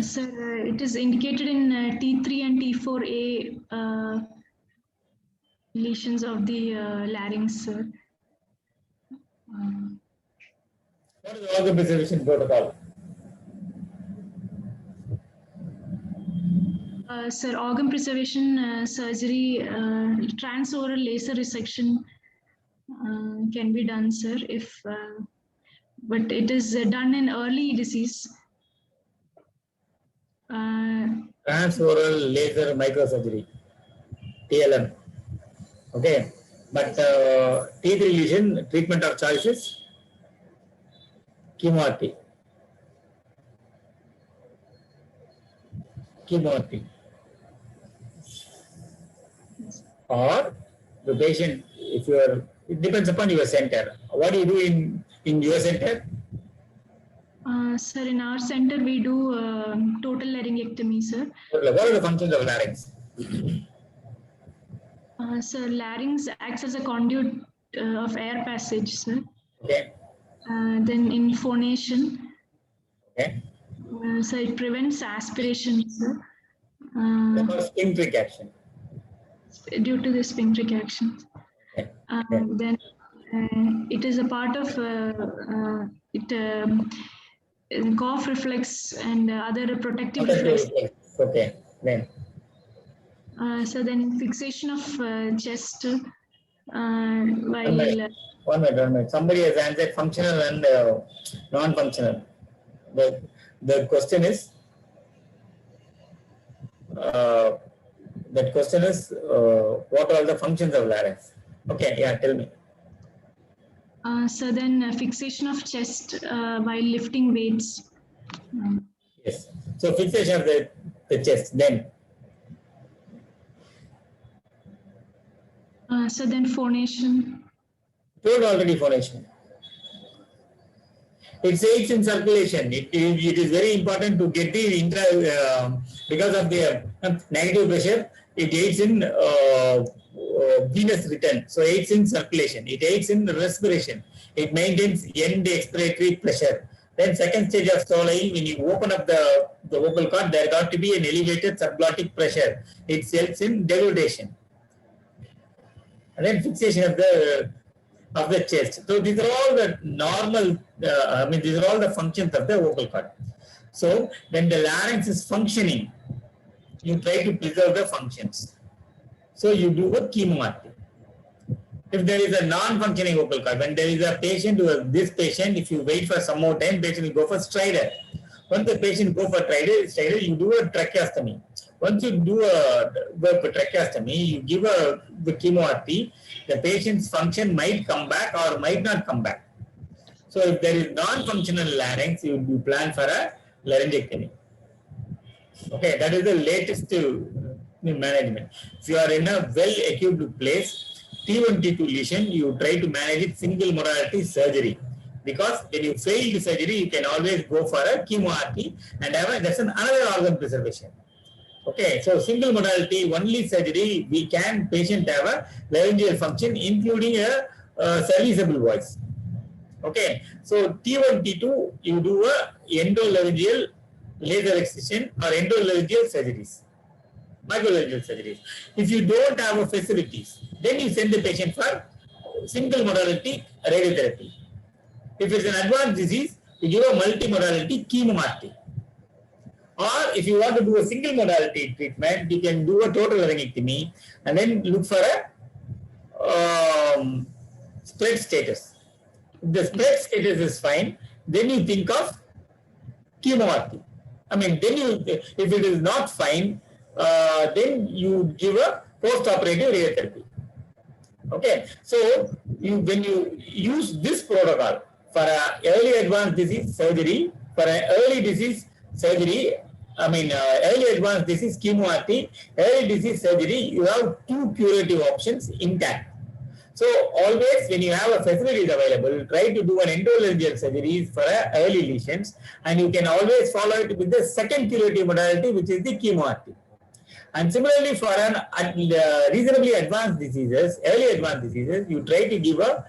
Sir, it is indicated in T3 and T4A lesions of the larynx, sir. What is the organ preservation protocol? Sir, organ preservation surgery, transoral laser resection can be done, sir, if but it is done in early disease. Transoral laser microsurgery, TLM. Okay, but T3 lesion treatment of choices, chemotherapy. Or the patient, if you are, it depends upon your center. What do you do in your center? Sir, in our center, we do total laryngectomy, sir. What are the functions of larynx? Sir, larynx acts as a conduit of air passage, sir. Okay. Then in phonation. Okay. So it prevents aspiration, sir. Sphincteric action. Due to the sphincteric action. Okay. Then it is a part of cough reflex and other protective reflex. Okay. Then. So then fixation of chest while. One minute. Somebody has answered functional and non-functional. The question is the That question is, what are the functions of larynx? Okay, yeah, tell me. So then fixation of chest while lifting weights. Yes. So fixation of the chest. Then. So then phonation. Told already phonation. It aids in circulation. It is very important to get the because of the negative pressure. It aids in venous return. So aids in circulation. It aids in respiration. It maintains end expiratory pressure. Then second stage of swallowing, when you open up the vocal cord, there got to be an elevated subglottic pressure. It helps in deglutation. And then fixation of the chest. So these are all the normal, these are all the functions of the vocal cord. So when the larynx is functioning, you try to preserve the functions. So you do a chemotherapy. If there is a non-functioning vocal cord, when there is a patient, this patient, if you wait for some more time, patient will go for stridor. Once the patient go for stridor, you do a tracheostomy. Once you do a tracheostomy, you give the chemotherapy, the patient's function might come back or might not come back. So if there is non-functional larynx, you plan for a laryngectomy. Okay, that is the latest management. If you are in a well-equipped place, T1, T2 lesion, you try to manage it single modality surgery. Because when you fail the surgery, you can always go for a chemotherapy and that's another organ preservation. Okay, so single modality, only surgery, patient have a laryngeal function, including a serviceable voice. Okay, so T1, T2, you do a endolaryngeal laser excision or endolaryngeal surgeries, microlaryngeal surgeries. If you don't have facilities, then you send the patient for single modality radiotherapy. If it's an advanced disease, you give a multimodality chemotherapy. Or if you want to do a single modality treatment, you can do a total laryngectomy and then look for a spread status. If the spread status is fine, then you think of chemotherapy. Then if it is not fine, then you give a post-operative radiotherapy. Okay, so when you use this protocol for early advanced disease surgery, for an early disease surgery, early advanced disease chemotherapy, early disease surgery, you have two curative options intact. So always when you have a facilities available, try to do an endolaryngeal surgery for early lesions, and you can always follow it with the second curative modality, which is the chemotherapy. And similarly for reasonably advanced diseases, early advanced diseases, you try to give a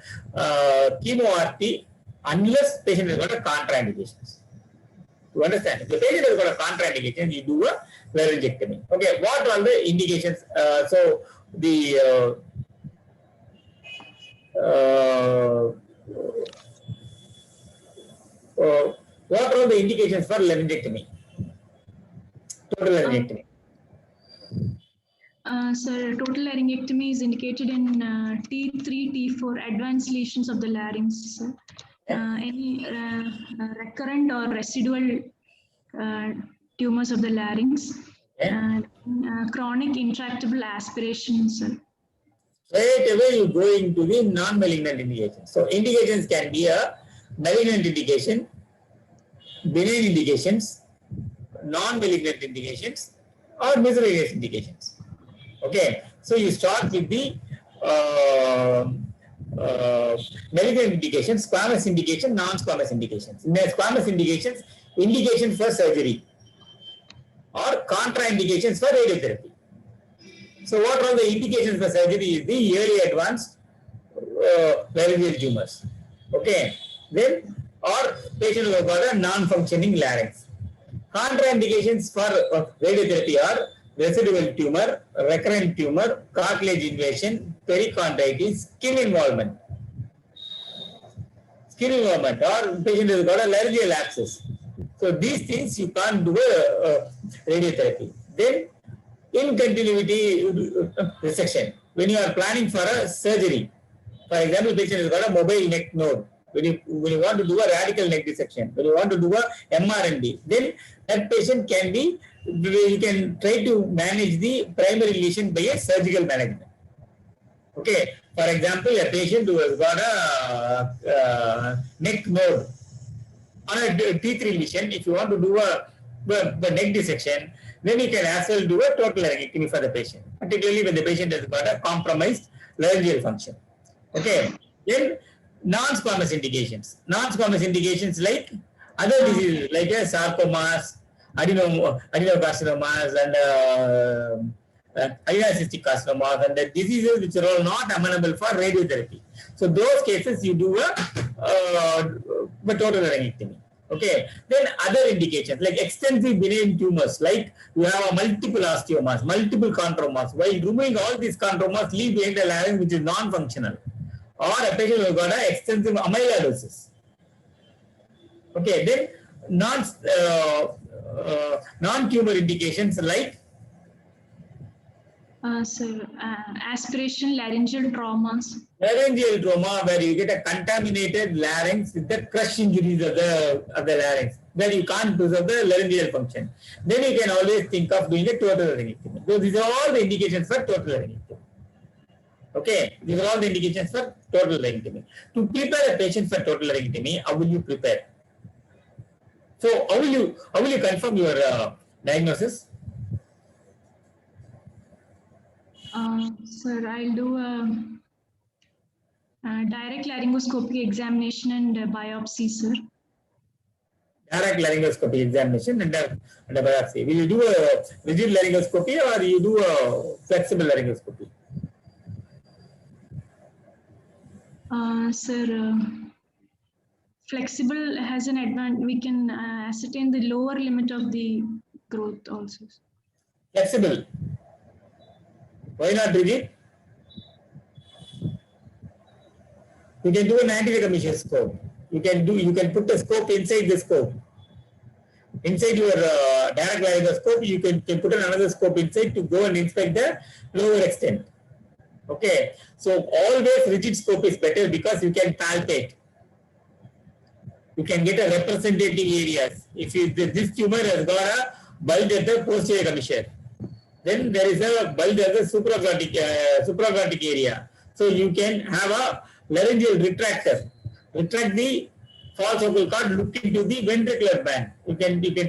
chemotherapy unless patient has got a contraindications. You understand? If the patient has got a contraindication, you do a laryngectomy. Okay, what are the indications? What are the indications for laryngectomy? Total laryngectomy. Sir, total laryngectomy is indicated in T3, T4, advanced lesions of the larynx. Sir. Any recurrent or residual tumors of the larynx, chronic intractable aspirations. Straight away you go into the non-malignant indications. So indications can be a malignant indication, benign indications, non-malignant indications, or miscellaneous indications. Okay, so you start with the malignant indications, squamous indication, non-squamous indications. In the squamous indications, indications for surgery or contraindications for radiotherapy. So what are the indications for surgery is the early advanced laryngeal tumors. Okay, then or patient who have got a non-functioning larynx. Contraindications for radiotherapy are residual tumor, recurrent tumor, cartilage invasion, perichondritis, skin involvement. Skin involvement or patient has got a laryngeal abscess. So these things you can't do a radiotherapy. Then in continuity resection. When you are planning for a surgery, for example, patient has got a mobile neck node. When you want to do a radical neck dissection, when you want to do a MRND, then that patient can be you can try to manage the primary lesion by a surgical management. Okay, for example, a patient who has got a neck node on a T3 lesion, if you want to do the neck dissection, then you can as well do a total laryngectomy for the patient, particularly when the patient has got a compromised laryngeal function. Okay, then non-squamous indications. Non-squamous indications like other diseases like sarcomas, adenocarcinomas, and adenocystic carcinomas, and the diseases which are all not amenable for radiotherapy. So those cases you do a total laryngectomy. Okay. Then other indications like extensive benign tumors, like you have a multiple osteomas, multiple chondromas. While removing all these chondromas, leave behind a larynx which is non-functional, or a patient who has got an extensive amyloidosis. Okay. Then non-tumor indications like aspiration, laryngeal traumas. Laryngeal trauma, where you get a contaminated larynx with the crush injuries of the larynx, where you can't preserve the laryngeal function. Then you can always think of doing a total laryngectomy. So these are all the indications for total laryngectomy. Okay, these are all the indications for total laryngectomy. To prepare a patient for total laryngectomy, how will you prepare? So how will you confirm your diagnosis? Sir, I'll do a direct laryngoscopy examination and biopsy, sir. Direct laryngoscopy examination and a biopsy. Will you do a rigid laryngoscopy or you do a flexible laryngoscopy? Sir, flexible has an advantage. We can ascertain the lower limit of the growth also. Flexible. Why not rigid? You can do an anti-recognition scope. You can put the scope inside the scope. Inside your direct laryngoscope, you can put another scope inside to go and inspect the lower extent. Okay. So always rigid scope is better because you can palpate. You can get a representative areas. If this tumor has got a bulge at the posterior commissure, then there is a bulge at the supraglottic area. So you can have a laryngeal retractor. Retract the false vocal cord, look into the ventricular band. You can take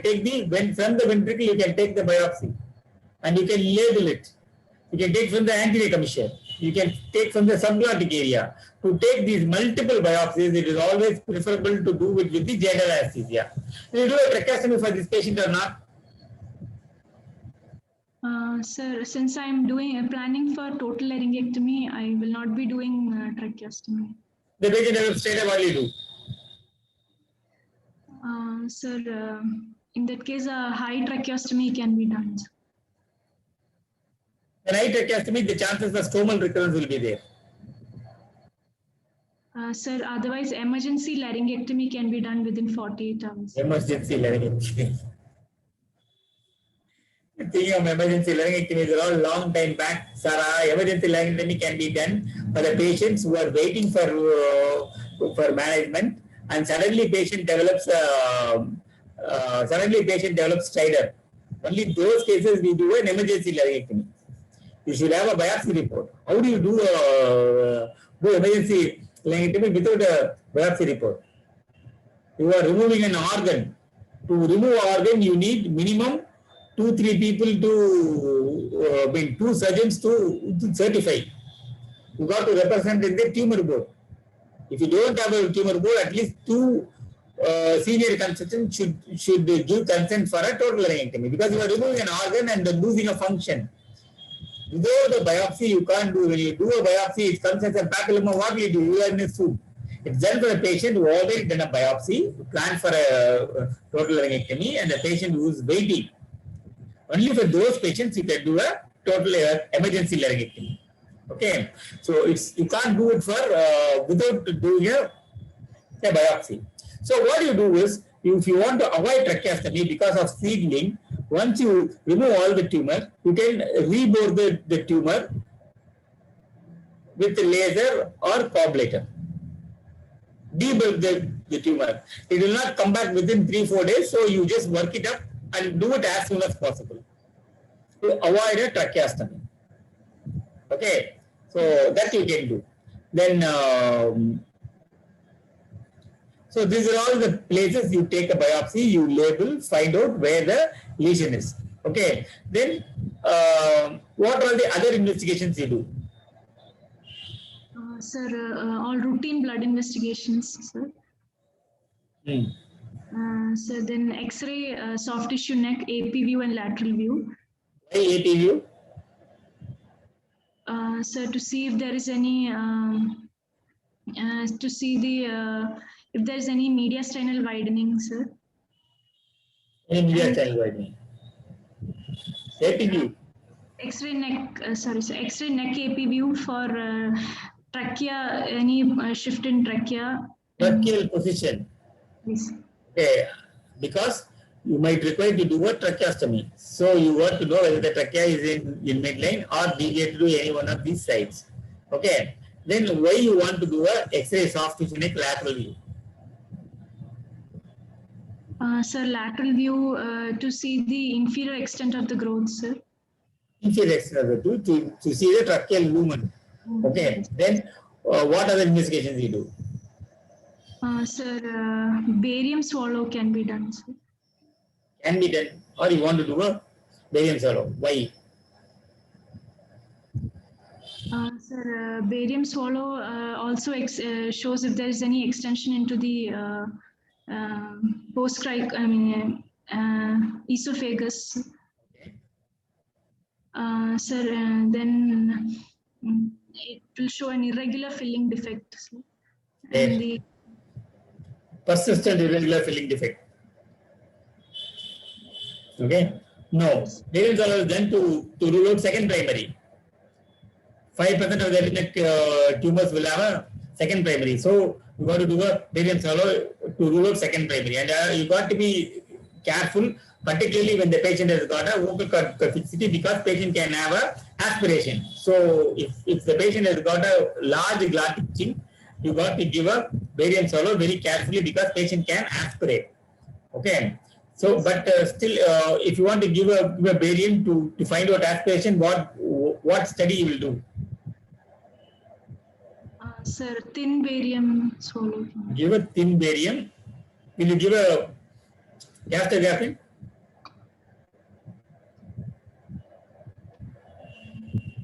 from the ventricle, you can take the biopsy and you can label it. You can take from the anterior commissure. You can take from the subglottic area. To take these multiple biopsies, it is always preferable to do it with the general anesthesia. Will you do a tracheostomy for this patient or not? Sir, since I'm planning for total laryngectomy, I will not be doing tracheostomy. The patient develops straight up, what do you do? Sir, in that case, a high tracheostomy can be done. In high tracheostomy, the chances of stromal recurrence will be there. Sir, otherwise, emergency laryngectomy can be done within 48 hours. Emergency laryngectomy. Thinking of emergency laryngectomy is all long time back. Sarah, emergency laryngectomy can be done for the patients who are waiting for management, and suddenly patient develops stridor. Only those cases we do an emergency laryngectomy. You should have a biopsy report. How do you do emergency laryngectomy without a biopsy report? You are removing an organ. To remove organ, you need minimum 2-3 people to 2 surgeons to certify. You got to represent in the tumor board. If you don't have a tumor board, at least 2 senior consultants should give consent for a total laryngectomy, because you are removing an organ and losing a function. Without the biopsy, you can't do. When you do a biopsy, it comes as a papilloma. What do? You are in a soup. It's done for a patient who already done a biopsy, planned for a total laryngectomy, and the patient who is waiting. Only for those patients you can do a total emergency laryngectomy. Okay, so you can't do it for without doing a biopsy. So what you do is, if you want to avoid tracheostomy because of seedling, once you remove all the tumor, you can rebore the tumor with laser or coablator. Debulk the tumor. It will not come back within 3-4 days, so you just work it up and do it as soon as possible to avoid a tracheostomy. Okay, so that you can do. Then, so these are all the places you take a biopsy, you label, find out where the lesion is. Okay, then what are the other investigations you do? Sir, all routine blood investigations, sir. So then X-ray, soft tissue neck, AP view and lateral view. Why AP view? So to see if there is any, to see the, if there is any mediastinal widening, sir. Any mediastinal widening? AP view. X-ray neck, sorry, so X-ray neck AP view for trachea, any shift in trachea. Tracheal position. Yes. Okay, because you might require to do a tracheostomy. So you want to know whether the trachea is in midline or deviated to any one of these sides. Okay, then why you want to do a X-ray soft tissue neck lateral view? Sir, lateral view to see the inferior extent of the growth, sir. Inferior extent of the tooth to see the tracheal lumen. Okay, then what other investigations you do? Sir, barium swallow can be done, sir. Can be done, or you want to do a barium swallow. Why? Sir, barium swallow also shows if there is any extension into the esophagus. Sir, then it will show an irregular filling defect. Sir. And the persistent irregular filling defect. Okay. No. Barium swallow is done to rule out second primary. 5% of the head and neck tumors will have a second primary. So you got to do a barium swallow to rule out second primary, and you got to be careful, particularly when the patient has got a vocal cord fixity, because patient can have a aspiration. So if the patient has got a large glottic chin, you got to give a barium swallow very carefully because patient can aspirate. Okay. So, but still, if you want to give a barium to find out aspiration, what study you will do? Sir, thin barium swallow. Give a thin barium. Will you give a gastrographin?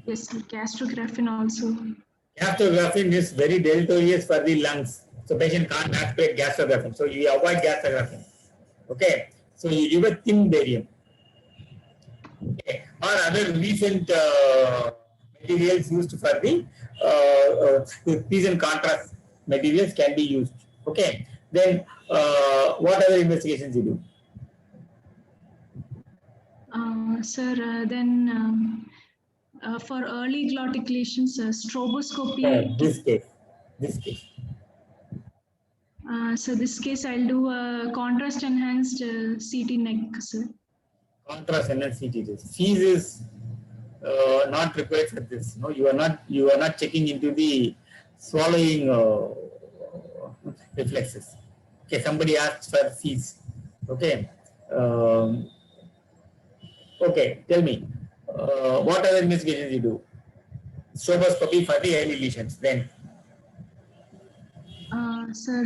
Yes, sir, gastrographin also. Gastrographin is very deleterious for the lungs. So patient can't aspirate gastrographin. So you avoid gastrographin. Okay. So you give a thin barium. Okay. Or other recent materials used for the Pleasant contrast materials can be used. Okay. Then what other investigations you do? Sir, then for early glottic lesions, stroboscopy. This case. So this case, I'll do a contrast enhanced CT neck, sir. Contrast enhanced CT. Fees is not required for this. No, you are not checking into the swallowing reflexes. Okay, somebody asked for fees. Okay. Okay, tell me, what other investigations you do? Stroboscopy for the early lesions. Then, sir,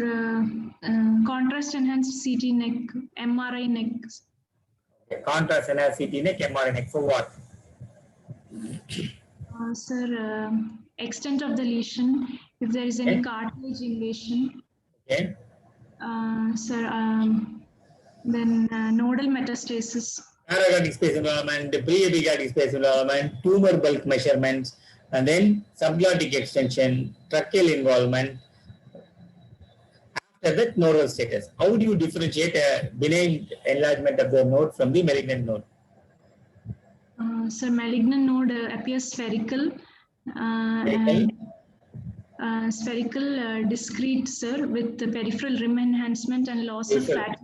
contrast enhanced CT neck, MRI neck. okay, contrast enhanced CT neck, MRI neck. For what? Sir, extent of the lesion, if there is any cartilage invasion. Okay. Sir, then nodal metastasis. Paracardic space involvement, pre-epicardic space involvement, tumor bulk measurements, and then subglottic extension, tracheal involvement. After that, nodal status. How do you differentiate a benign enlargement of the node from the malignant node? So malignant node appears spherical and spherical discrete, sir, with the peripheral rim enhancement and loss of fat.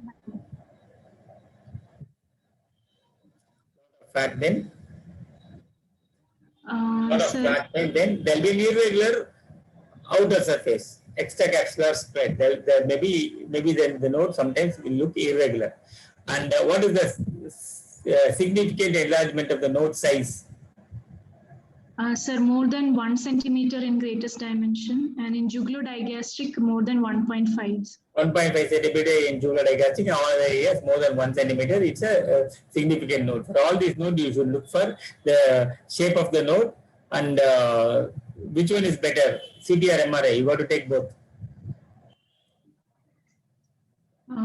Fat, then? Sir, Then there will be an irregular outer surface, extracapsular spread. There maybe then the node sometimes will look irregular. And what is significant enlargement of the node size? Sir, more than 1 centimeter in greatest dimension, and in jugulo-digastric more than 1.5. 1.5 centimeter in jugulo-digastric, in all other areas more than 1 centimeter. It's a significant node. For all these nodes, you should look for the shape of the node and which one is better, CT or MRI. You got to take both.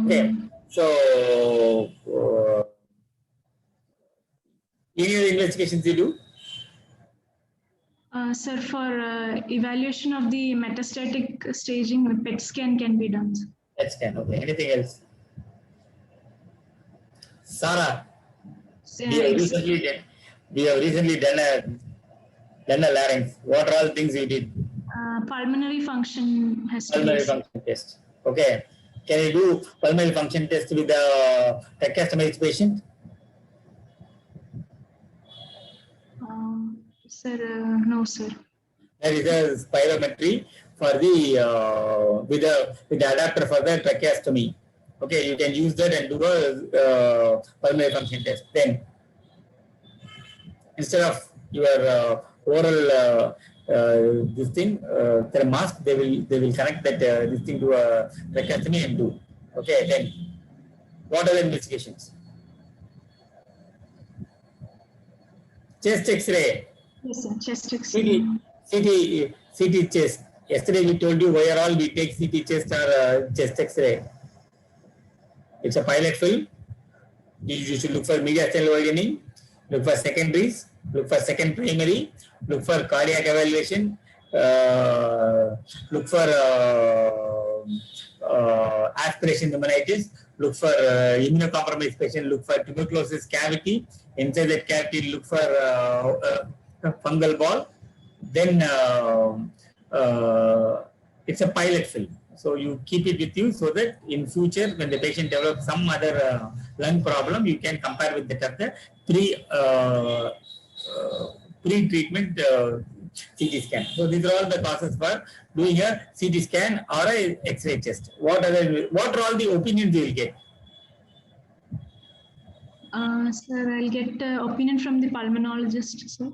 Okay, so any other investigations you do? Sir, for evaluation of the metastatic staging, a PET scan can be done. PET scan, okay. Anything else? Sarah, we have recently done a larynx. What are all things you did? Pulmonary function has to Pulmonary be. function test. Okay. Can you do pulmonary function test with the tracheostomy patient? Sir, no, sir. There is a spirometry for the with the adapter for the tracheostomy. Okay, you can use that and do a pulmonary function test. Then, instead of your oral this thing, their mask, they will connect that this thing to a tracheostomy and do. Okay, then what are the investigations? Chest X-ray. Yes, sir. Chest X-ray. CT chest. Yesterday we told you where all we take CT chest or chest X-ray. It's a pilot film. You should look for mediastinal widening, look for secondaries, look for second primary, look for cardiac evaluation, look for aspiration pneumonitis, look for immunocompromised patient, look for tuberculosis cavity. Inside that cavity, look for fungal ball. Then it's a pilot film. So you keep it with you so that in future, when the patient develops some other lung problem, you can compare with that of the pre-treatment CT scan. So these are all the causes for doing a CT scan or a X-ray test. What are all the opinions you will get? Sir, I'll get opinion from the pulmonologist, sir.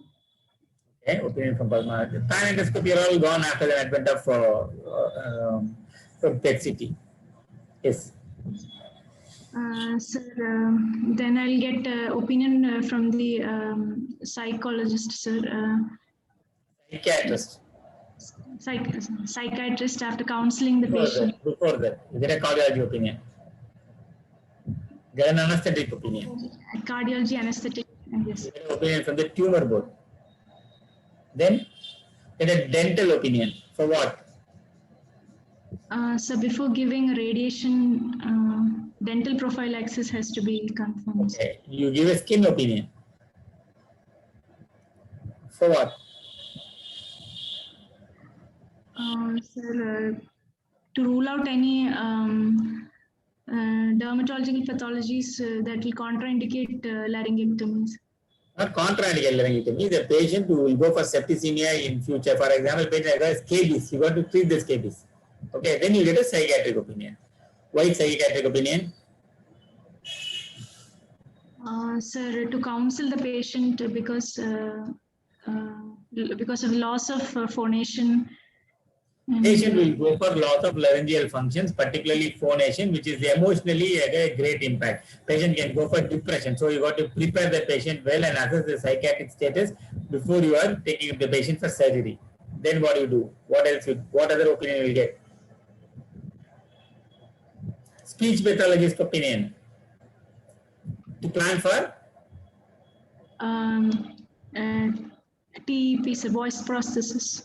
Okay, opinion from pulmonologist. Pan endoscopy are all gone after the advent of PET CT. Yes. Sir, then I'll get opinion from the psychologist, sir. Psychiatrist. Psychiatrist after counseling the patient. Before that, you get a cardiology opinion. Get an anesthetic opinion. Cardiology, anesthetic, yes. Get an opinion from the tumor board. Then get a dental opinion. For what? So before giving radiation, dental prophylaxis has to be confirmed. Okay. You give a skin opinion. For what? Sir, to rule out any dermatological pathologies that will contraindicate laryngectomies. Not contraindicate laryngectomy. The patient who will go for septicemia in future, for example, patient has scabies. You got to treat the scabies. Okay, then you get a psychiatric opinion. Why psychiatric opinion? Sir, to counsel the patient because of loss of phonation. Patient will go for loss of laryngeal functions, particularly phonation, which is emotionally a great impact. Patient can go for depression. So you got to prepare the patient well and assess the psychiatric status before you are taking the patient for surgery. Then what do you do? What else? What other opinion you will get? Speech pathologist opinion. To plan for? TEP, so voice processes.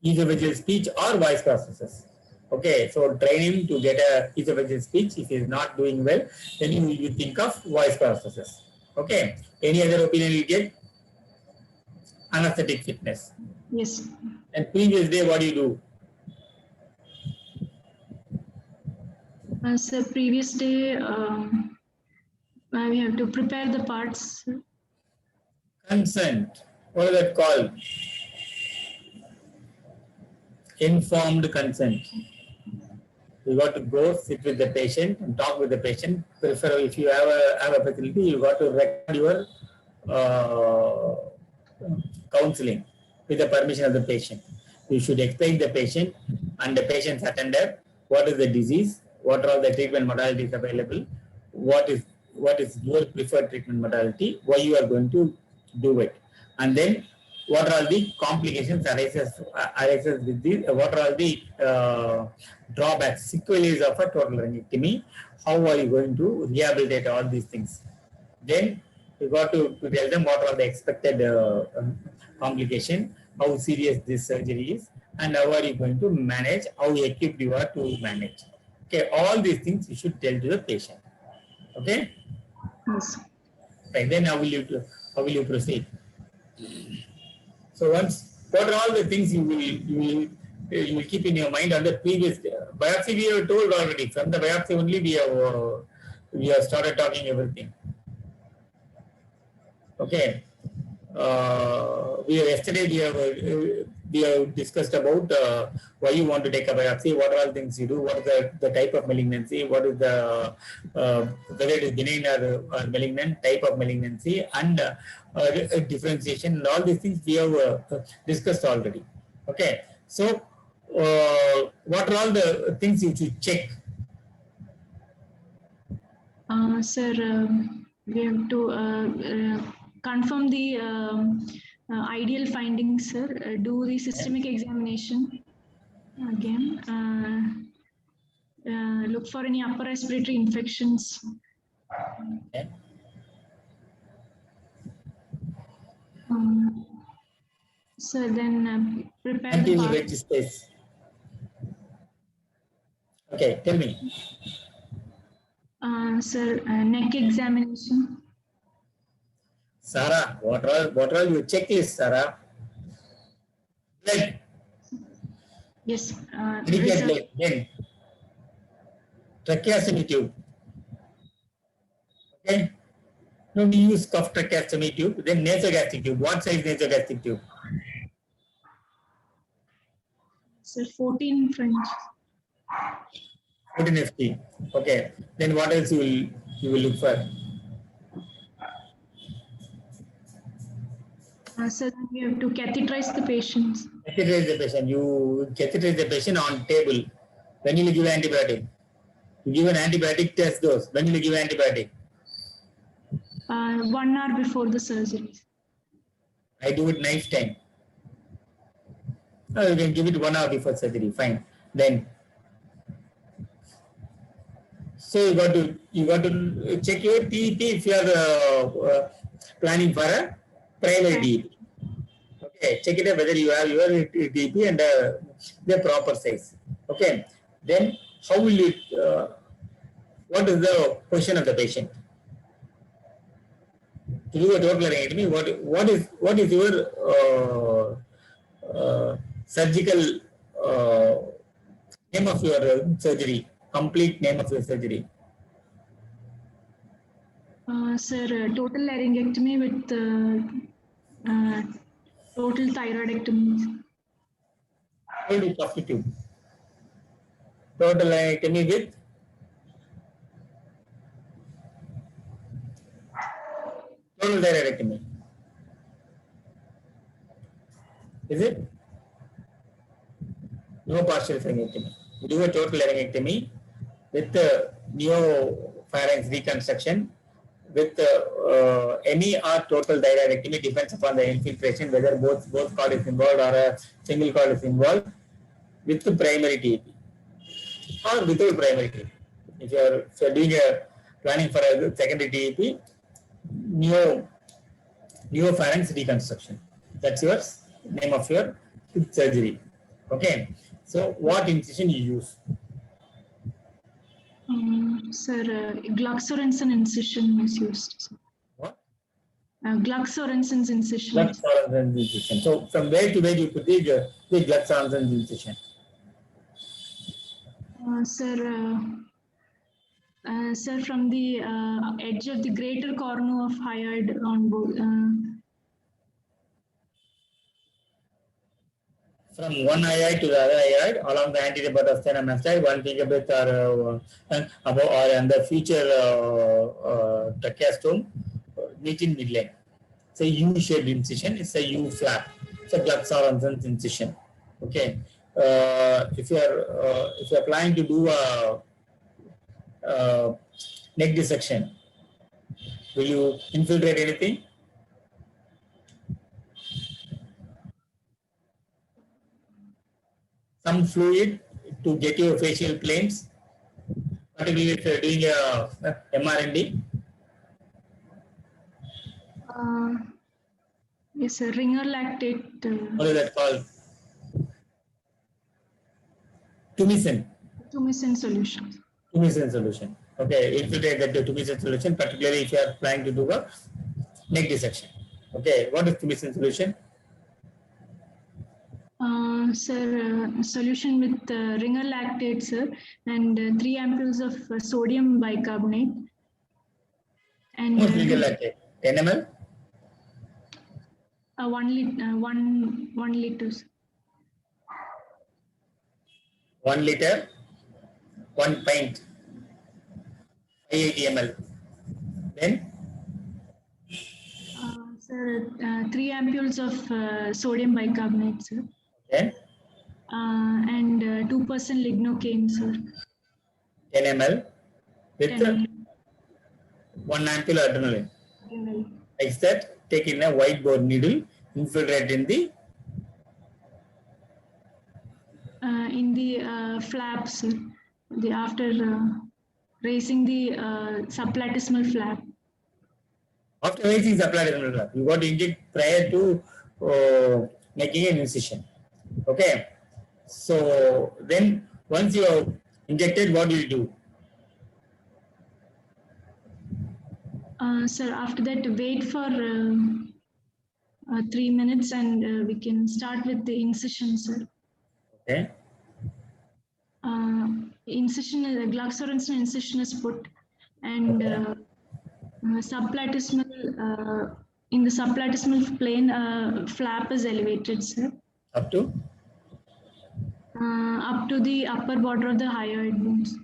Esophageal speech or voice processes. Okay, so train him to get a esophageal speech. If he is not doing well, then you think of voice processes. Okay, any other opinion you get? Anesthetic fitness. Yes. And previous day, what do you do? So previous day, we have to prepare the parts. Consent. What is that called? Informed consent. You got to go sit with the patient and talk with the patient. Prefer if you have a facility, you got to record your counseling with the permission of the patient. You should explain the patient and the patient's attendant what is the disease, what are all the treatment modalities available, what is your preferred treatment modality, why you are going to do it, and then what are all the complications arises with this, what are all the drawbacks, sequelae of a total laryngectomy, how are you going to rehabilitate all these things. Then you got to tell them what are the expected complication, how serious this surgery is, and how are you going to manage, how equipped you are to manage. Okay, all these things you should tell to the patient. Okay. Yes. Right. Then how will you proceed? So what are all the things you will keep in your mind on the previous biopsy? We have told already. From the biopsy only we have started talking everything. Okay. Yesterday we have discussed about why you want to take a biopsy, what are all things you do, what is the type of malignancy, what is the whether it is benign or malignant type of malignancy, and differentiation, and all these things we have discussed already. Okay, so what are all the things you should check? Sir, we have to confirm the ideal findings, sir. Do the systemic examination again. Look for any upper respiratory infections. Okay. So then prepare Until the you get space. Okay, tell me. sir, neck examination. Sarah, what are your checklists, Sarah? Blood. Yes. Blood. Then tracheostomy tube. Okay. No, we use cuff tracheostomy tube. Then nasogastric tube. What size nasogastric tube? Sir, 14 French. 14 FT. Okay. Then what else you will look for? So then we have to catheterize the patients. Catheterize the patient. You catheterize the patient on table. When you give antibiotic? You give an antibiotic test dose. When you give antibiotic? 1 hour before the surgery. I do it night time. You can give it 1 hour before surgery. Fine. Then, so you got to check your TEP if you are planning for a primary TEP. Okay, check it out whether you have your TEP and the proper size. Okay. Then how will you? What is the position of the patient? To do a total laryngectomy, what is your surgical name of your surgery? Complete name of your surgery? Sir, total laryngectomy with total thyroidectomy. Total substitute. Total laryngectomy with total thyroidectomy. Is it? No partial laryngectomy. You do a total laryngectomy with neopharynx reconstruction with any or total thyroidectomy, depends upon the infiltration, whether both cord is involved or a single cord is involved, with the primary TEP or without primary TEP. If you are doing a planning for a secondary TEP, neopharynx reconstruction. That's your name of your surgery. Okay. So what incision you use? Sir, Gluck-Sorensen incision is used. What? Gluck-Sorensen's incision. Gluck-Sorensen's incision. So from where to where you put the Gluck-Sorensen's incision? Sir, from the edge of the greater cornu of hyoid on both. from one hyoid to the other hyoid along the anterior part of sternum mastoid, 1 finger width or above or under future tracheostome, meeting midline. It's a U-shaped incision. It's a U flap. It's a Gluck-Sorensen incision. Okay. If you are planning to do a neck dissection, will you infiltrate anything? Some fluid to get your facial planes, particularly if you are doing a MRND. Yes, sir. Ringer lactate. What is that called? Tumescent. Tumescent solution. Tumescent solution. Okay, infiltrate that Tumescent solution, particularly if you are planning to do a neck dissection. Okay, what is Tumescent solution? Sir, solution with ringer lactate, sir, and 3 ampules of sodium bicarbonate. And How much ringer lactate? 10 ml? 1 liter. 1 liter, 1 pint, 580 ml. Then? Sir, 3 ampules of sodium bicarbonate, sir. Then? And 2% lignocaine, sir. 10 ml with 10 1 ampule adrenaline. ml. Like that, take in a whiteboard needle, infiltrate in the Flaps, sir. After raising the subplatysmal flap. after raising subplatysmal flap, you got to inject prior to making an incision. Okay. So then once you have injected, what do you do? Sir, after that, wait for 3 minutes and we can start with the incision, sir. Okay. Incision, Gluck-Sorensen incision is put, and subplatysmal, in the subplatysmal plane, flap is elevated, sir. Up to? Up to the upper border of the hyoid bones.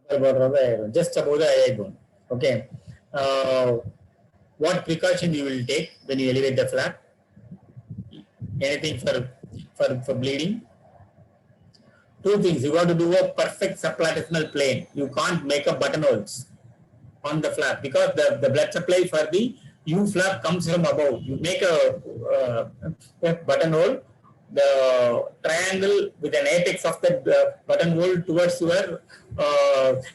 Upper border of the hyoid bone, just above the hyoid bone. Okay. What precaution you will take when you elevate the flap? Anything for bleeding? 2 things. You got to do a perfect subplatysmal plane. You can't make a buttonholes on the flap because the blood supply for the U flap comes from above. You make a buttonhole, the triangle with an apex of the buttonhole towards your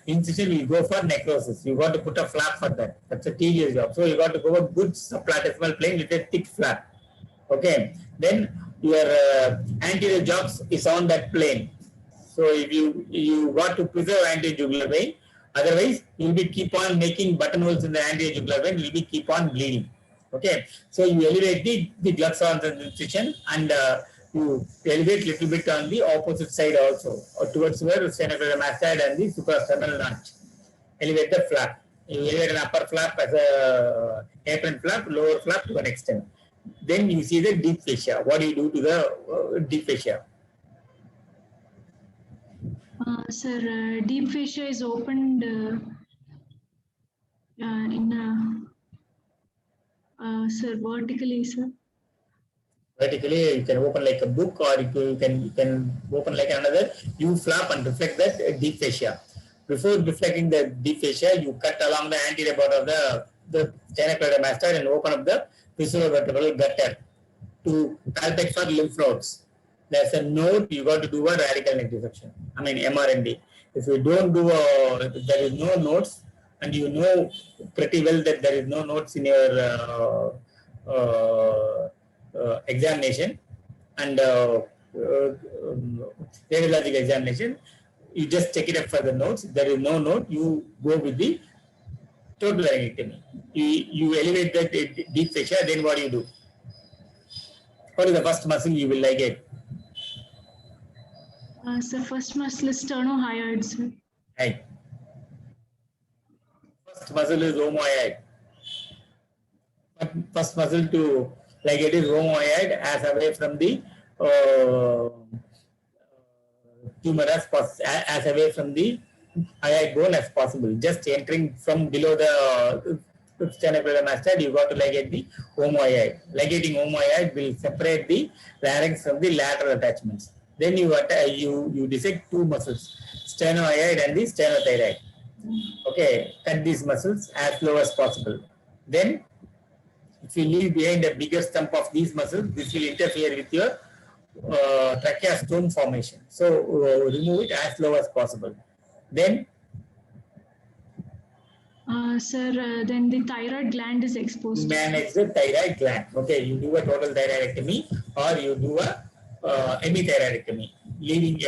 incision will go for necrosis. You got to put a flap for that. That's a tedious job. So you got to go a good subplatysmal plane with a thick flap. Okay. Then your anterior jox is on that plane. So if you got to preserve anterior jugular vein, otherwise you will be keep on making buttonholes in the anterior jugular vein, you will be keep on bleeding. Okay, so you elevate the Gluck-Sorensen incision and you elevate little bit on the opposite side also, or towards where sternocleidomastoid and the suprasternal notch. Elevate the flap. You elevate an upper flap as a apron flap, lower flap to an extent. Then you see the deep fascia. What do you do to the deep fascia? Sir, deep fascia is opened sir, vertically, sir. Vertically, you can open like a book, or you can open like another U flap and reflect that deep fascia. Before reflecting the deep fascia, you cut along the anterior part of the sternocleidomastoid and open up the viscerovertebral gutter to palpate for lymph nodes. There's a node, you got to do a radical neck dissection. I mean MRND. If you don't do if there is no nodes, and you know pretty well that there is no nodes in your examination and radiological examination, you just check it up for the nodes. If there is no node, you go with the total laryngectomy. You elevate that deep fascia, then what do you do? What is the first muscle you will ligate? So first muscle is sternohyoid, sir. Right. First muscle is omohyoid. First muscle to ligate is omohyoid as away from the tumor as away from the hyoid bone as possible. Just entering from below the sternocleidomastoid, you got to ligate the omohyoid. Ligating omohyoid will separate the larynx from the lateral attachments. Then you dissect two muscles, sternohyoid and the sternothyroid. Okay, cut these muscles as low as possible. Then, if you leave behind a bigger stump of these muscles, this will interfere with your tracheostome formation. So, remove it as low as possible. Then, sir, then the thyroid gland is exposed. Manage the thyroid gland. Okay, you do a total thyroidectomy or you do a hemithyroidectomy, leaving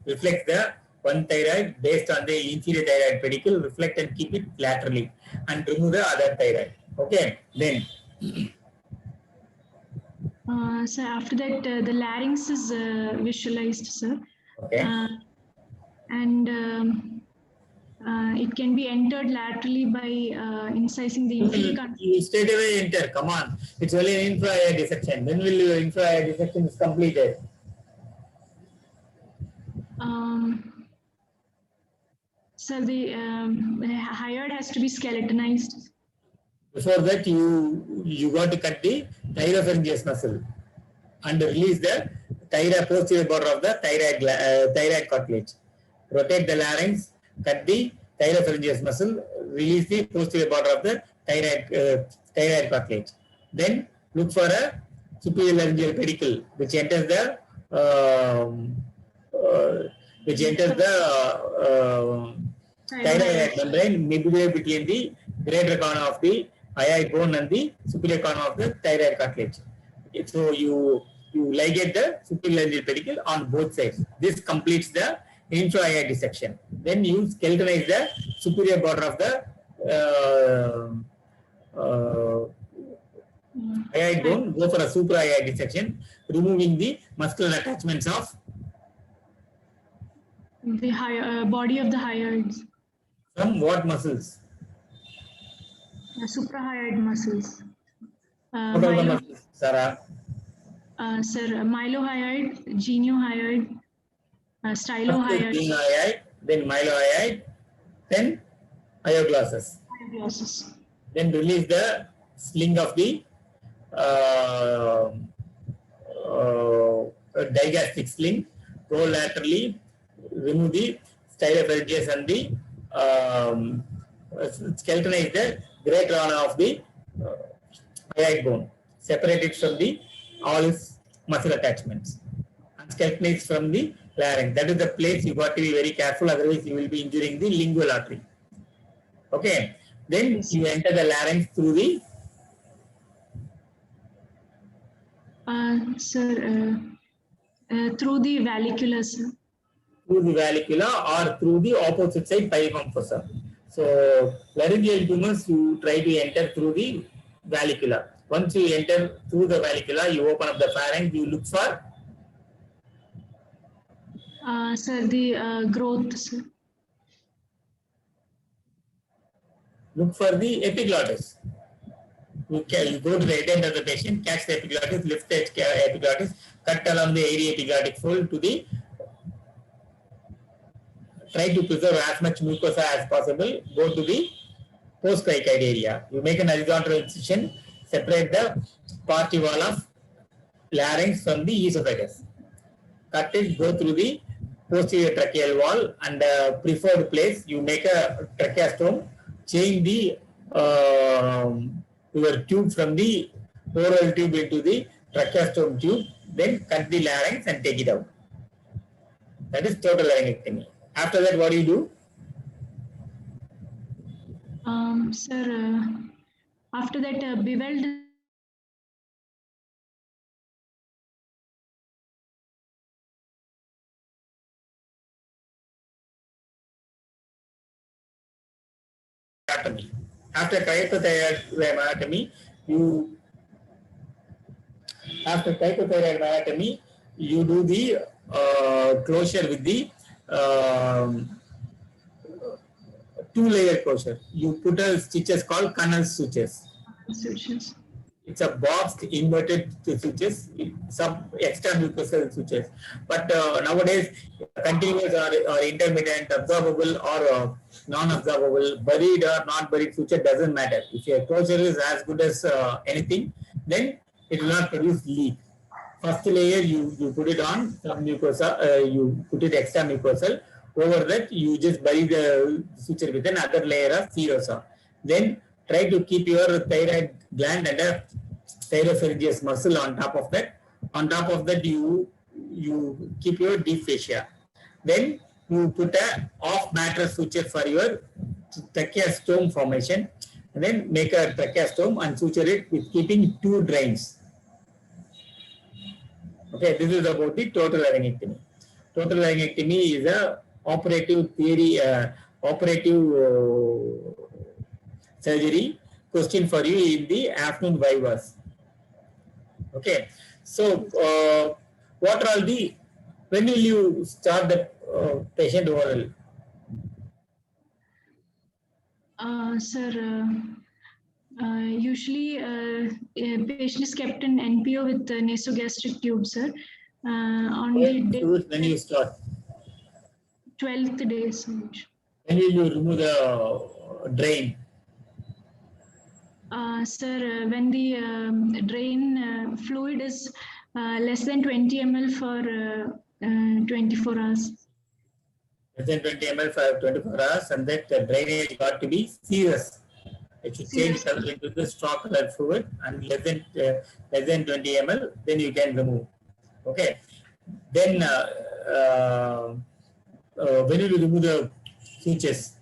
reflect the one thyroid based on the inferior thyroid pedicle, reflect and keep it laterally, and remove the other thyroid. Okay, then. So after that, the larynx is visualized, sir. Okay. And it can be entered laterally by incising the inferior. You straight away enter. Come on, it's only an infra-air dissection. When will your infra-air dissection is completed? So the hyoid has to be skeletonized. Before that, you got to cut the thyropharyngeus muscle and release the posterior border of the thyroid cartilage. Rotate the larynx, cut the thyropharyngeus muscle, release the posterior border of the thyroid cartilage. Then look for a superior laryngeal pedicle which enters the thyroid membrane midway between the greater corner of the hyoid bone and the superior corner of the thyroid cartilage. So you ligate the superior laryngeal pedicle on both sides. This completes the infra-hyoid dissection. Then you skeletonize the superior border of the hyoid bone, go for a supra-hyoid dissection, removing the muscular attachments of the body of the hyoids. From what muscles? Suprahyoid muscles. What are the muscles, Sarah? Sir, mylohyoid, geniohyoid, stylohyoid. Geniohyoid, then mylohyoid, then hyoglossus. Hyoglossus. Then release the sling of the digastric sling, go laterally, remove the stylopharyngeus and the skeletonize the greater corner of the hyoid bone, separate it from the all its muscle attachments, and skeletonize from the larynx. That is the place you got to be very careful, otherwise you will be injuring the lingual artery. Okay, then you enter the larynx through the through the vallicula, sir. Through the vallicula or through the opposite side piriform fossa. So laryngeal tumors you try to enter through the vallicula. Once you enter through the vallicula, you open up the pharynx, you look for sir, the growth, sir. Look for the epiglottis. You go to the head end of the patient, catch the epiglottis, lift the epiglottis, cut along the aryepiglottic fold to the. Try to preserve as much mucosa as possible. Go to the post-cricoid area. You make an horizontal incision, separate the party wall of larynx from the esophagus. Cut it, go through the posterior tracheal wall, and preferred place you make a tracheostome. Change the your tube from the oral tube into the tracheostome tube. Then cut the larynx and take it out. That is total laryngectomy. After that, what do you do? Sir, after that, beveled. After cricothyroid myectomy, you do the closure with the two-layer closure. You put a stitches called Connell's sutures. it's a boxed inverted sutures, some extra mucosal sutures. But nowadays, continuous or intermittent, absorbable or non-absorbable, buried or not buried suture doesn't matter. If your closure is as good as anything, then it will not produce leak. First layer you put it on some mucosa, you put it extra mucosal. Over that you just bury the suture with another layer of serosa. Then try to keep your thyroid gland and a thyropharyngeus muscle on top of that. On top of that you keep your deep fascia. Then you put a off mattress suture for your tracheostome formation. And then make a tracheostome and suture it with keeping 2 drains. Okay, this is about the total laryngectomy. Total laryngectomy is a operative theory, surgery question for you in the afternoon vivas. Okay, so what are all the, when will you start the patient oral? Sir, usually a patient is kept in NPO with nasogastric tube, sir. On the day, When you start? 12th day, sir. When will you remove the drain? Sir, when the drain fluid is less than 20 ml for 24 hours. Less than 20 ml for 24 hours, and that drainage got to be serous. It should change color into the straw color fluid, and less than 20 ml, then you can remove. Okay. Then when will you remove the sutures?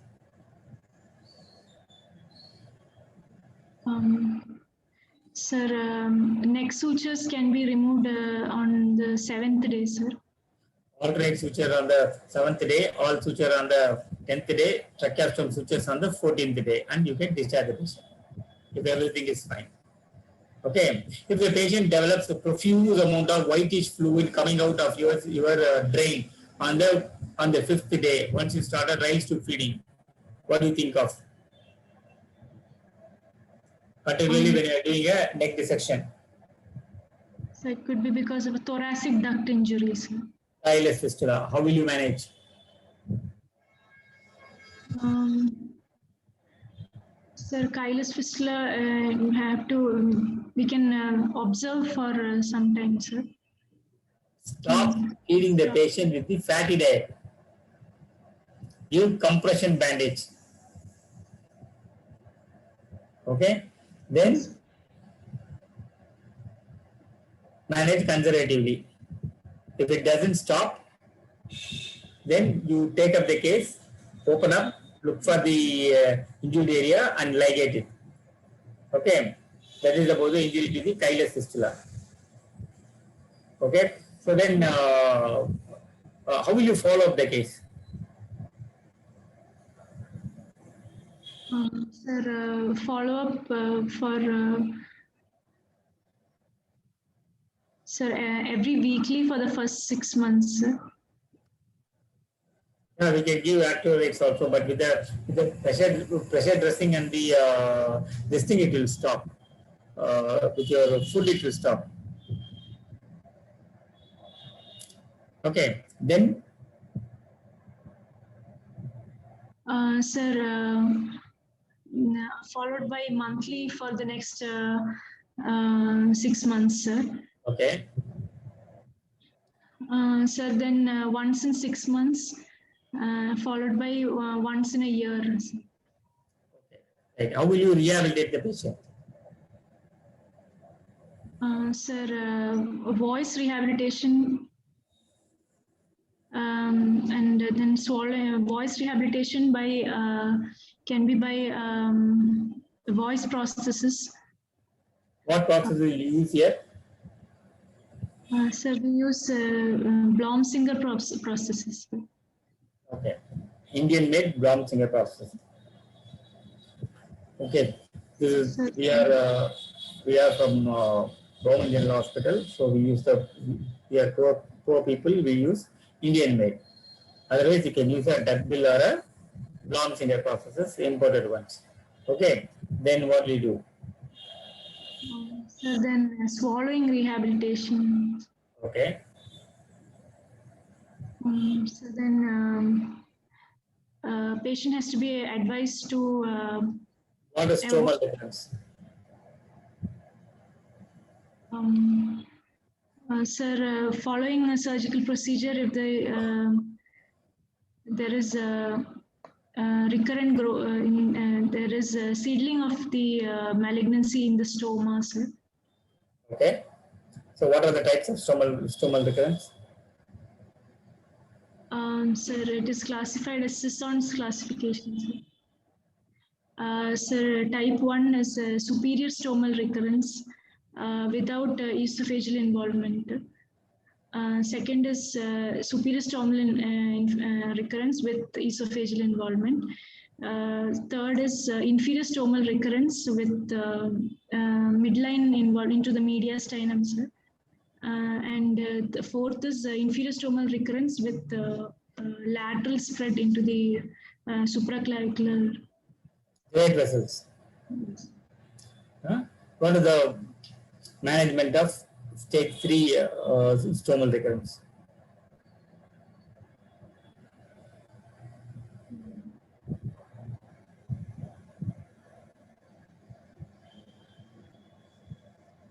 Sir, neck sutures can be removed on the 7th day, sir. Alternate suture on the 7th day, all suture on the 10th day, tracheostome sutures on the 14th day, and you can discharge the patient if everything is fine. Okay. If the patient develops a profuse amount of whitish fluid coming out of your drain on the 5th day, once you start a rice tube feeding, what do you think of? Particularly when you are doing a neck dissection. So it could be because of a thoracic duct injury, sir. Chylus fistula, how will you manage? Sir, chylus fistula, you have to, we can observe for some time, sir. Stop feeding the patient with the fatty diet. Use compression bandage. Okay? Then manage conservatively. If it doesn't stop, then you take up the case, open up, look for the injured area and ligate it. Okay? That is about the injury to the chylus fistula. Okay? So then, how will you follow up the case? Sir, follow up for sir, every weekly for the first 6 months, sir. Yeah, we can give active rates also, but with the pressure dressing and the this thing, it will stop. With your food, it will stop. Okay, then. Sir, followed by monthly for the next 6 months, sir. Okay. Sir, then once in 6 months, followed by once in a year. Okay. Right. How will you rehabilitate the patient? Sir, voice rehabilitation, and then voice rehabilitation by can be by voice prosthesis. What process will you use here? Sir, we use Blomsinger prosthesis. Okay. Indian made Blomsinger process. Okay. This is we are from Roman General Hospital, so we are poor people. We use Indian made. Otherwise, you can use a duckbill or a Blomsinger processes, imported ones. Okay. Then what we do? So then swallowing rehabilitation. Okay. So then patient has to be advised to What is stromal recurrence? sir, following a surgical procedure, if there is a recurrent there is a seedling of the malignancy in the stoma, sir. Okay. So what are the types of stromal recurrence? Sir, it is classified as Sisson's classification, sir. Sir, type 1 is superior stomal recurrence without esophageal involvement. Second is superior stomal recurrence with esophageal involvement. Third is inferior stomal recurrence with midline involved into the mediastinum, sir. And the fourth is inferior stomal recurrence with lateral spread into the supraclavicular. Great vessels. Huh? What is the management of stage 3 stromal recurrence?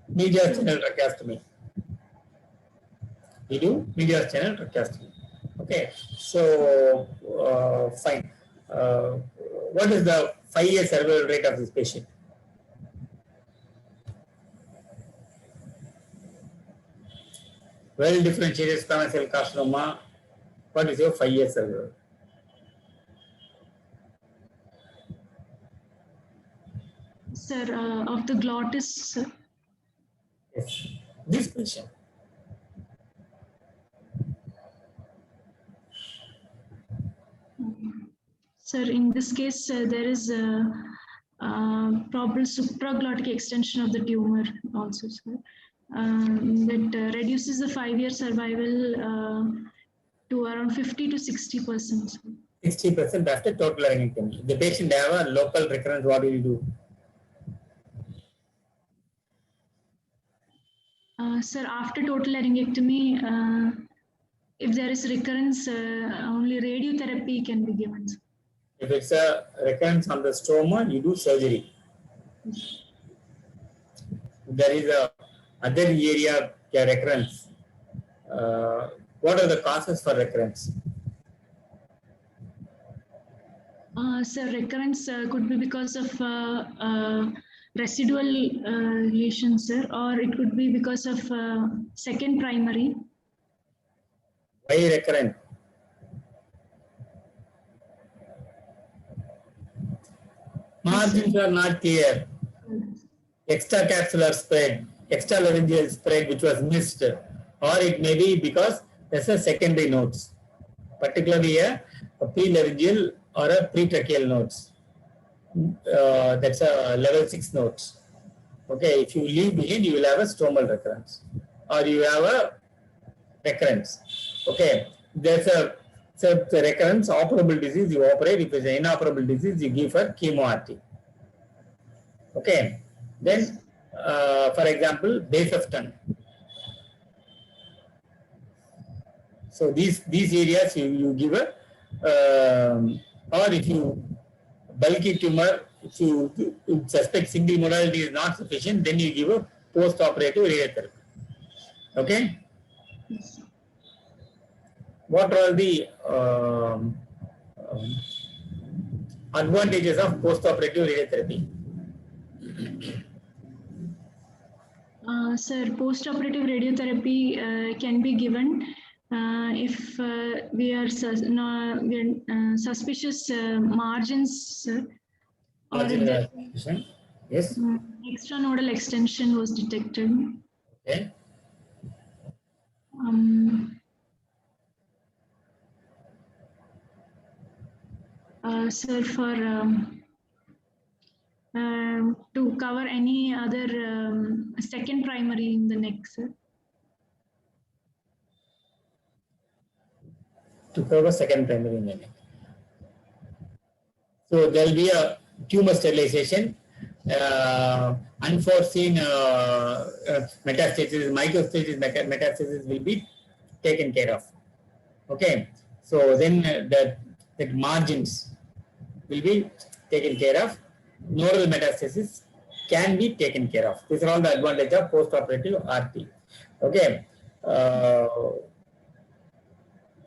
Medial channel tracheostomy. We do medial channel tracheostomy. Okay, so fine. What is the 5-year survival rate of this patient? Well differentiated squamous cell carcinoma. What is your 5-year survival? Sir, of the glottis, sir. Yes. This patient. Sir, in this case, there is a probable supraglottic extension of the tumor also, sir. That reduces the 5-year survival to around 50 to 60%. 60% after total laryngectomy. The patient have a local recurrence, what do you do? Sir, after total laryngectomy, if there is recurrence, only radiotherapy can be given. Sir. If it's a recurrence on the stoma, you do surgery. There is a other area recurrence. What are the causes for recurrence? Sir, recurrence could be because of residual lesions, sir, or it could be because of second primary. Why recurrent? Margins are not clear. Extracapsular spread, extralaryngeal spread which was missed, or it may be because there's a secondary nodes, particularly a prelaryngeal or a pretracheal nodes. That's a level 6 nodes. Okay, if you leave behind, you will have a stromal recurrence, or you have a recurrence. Okay, there's a the recurrence, operable disease, you operate. If it's an inoperable disease, you give for chemo-RT. Okay, then for example, base of tongue. So these areas you give a, or if you bulky tumor, if you suspect single modality is not sufficient, then you give a post-operative radiotherapy. Okay. What are the advantages of post-operative radiotherapy? Sir, post-operative radiotherapy can be given if we are suspicious margins, sir, or if yes, extranodal extension was detected. Okay. Sir, for to cover any other second primary in the neck, sir. To cover second primary in the neck. So there will be a tumor sterilization. unforeseen metastasis, microstasis, metastasis will be taken care of. Okay, so then the margins will be taken care of. Nodal metastasis can be taken care of. These are all the advantage of post-operative RT. Okay,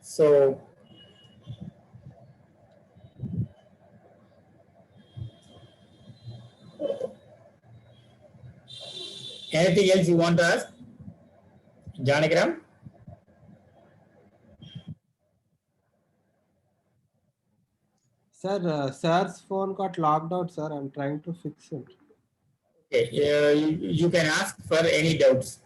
so anything else you want to ask, Janagram? Sir, sir's phone got locked out, sir. I'm trying to fix it. Okay, you can ask for any doubts.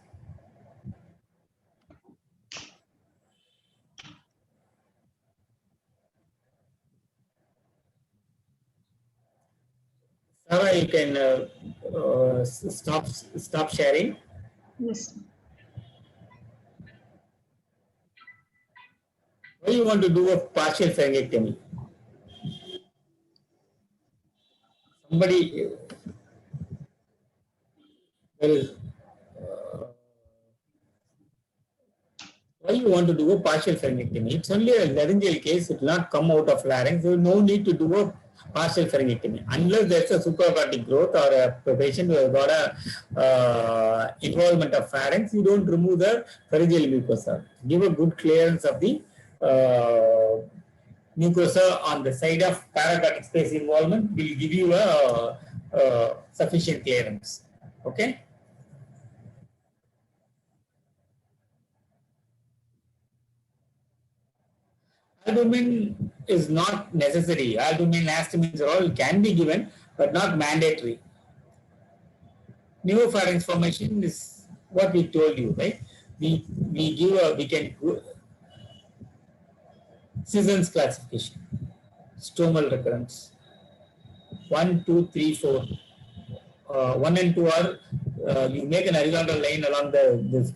Sarah, you can stop sharing. Yes. Why you want to do a partial pharyngectomy? Somebody, there is, why you want to do a partial pharyngectomy? It's only a laryngeal case. It will not come out of larynx. There is no need to do a partial pharyngectomy unless there's a supracortic growth or a patient who has got a involvement of pharynx. You don't remove the pharyngeal mucosa. Give a good clearance of the mucosa on the side of paraglottic space involvement will give you a sufficient clearance. Okay. Albumin is not necessary. Albumin, histamines all can be given, but not mandatory. Pneumopharynx formation is what we told you, right? We can Sisson's classification, stomal recurrence. 1, 2, 3, 4. 1 and 2 are you make an horizontal line along the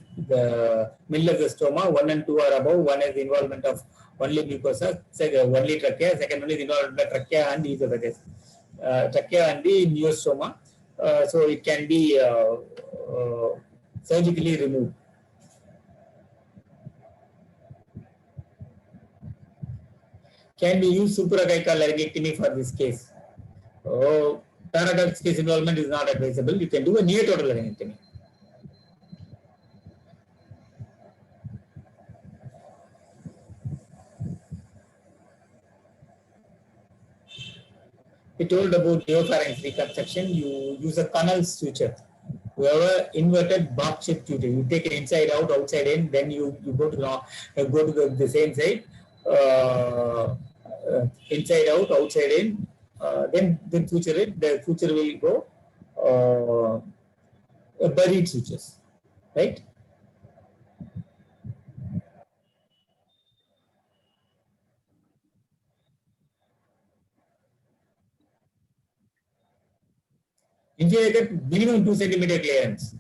middle of the stoma. 1 and 2 are above. 1 is the involvement of only mucosa, only trachea. Second one is involvement of trachea and esophagus. Trachea and the neostoma. So it can be surgically removed. Can we use suprachiasmatic laryngectomy for this case? Paraglottic space involvement is not advisable. You can do a near total laryngectomy. We told about neopharynx reconstruction. You use a Connell suture. You have an inverted box shaped suture. You take it inside out, outside in. Then you go to the same side. Inside out, outside in. Then suture it. The suture will go buried sutures, right? Inferior minimum 2 centimeter clearance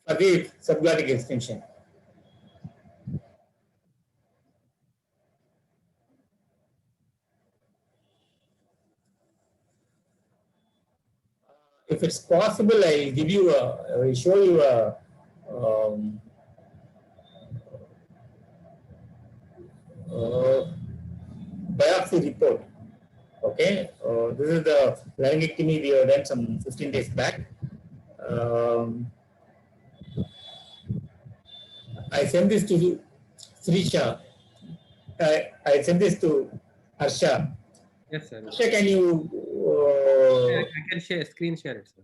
for the subglottic extension. If it's possible, I will show you a biopsy report. Okay, this is the laryngectomy we have done some 15 days back. I sent this to Srisha. I sent this to Harsha. Yes, sir. Harsha, can you? I can share screen share it, sir.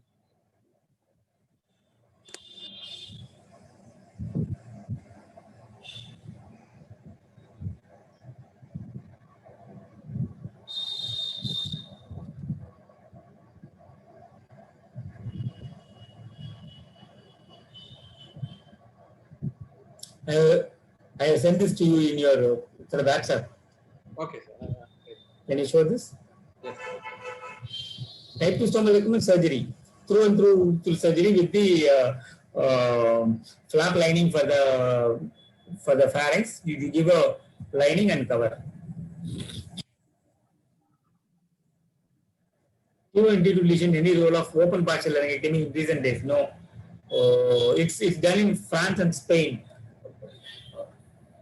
I have sent this to you in your WhatsApp. Okay, sir. Can you show this? Yes. Type 2 stomal surgery, through and through surgery with the flap lining for the pharynx. You give a lining and cover. Even deletion any role of open partial laryngectomy in recent days? No. It's done in France and Spain.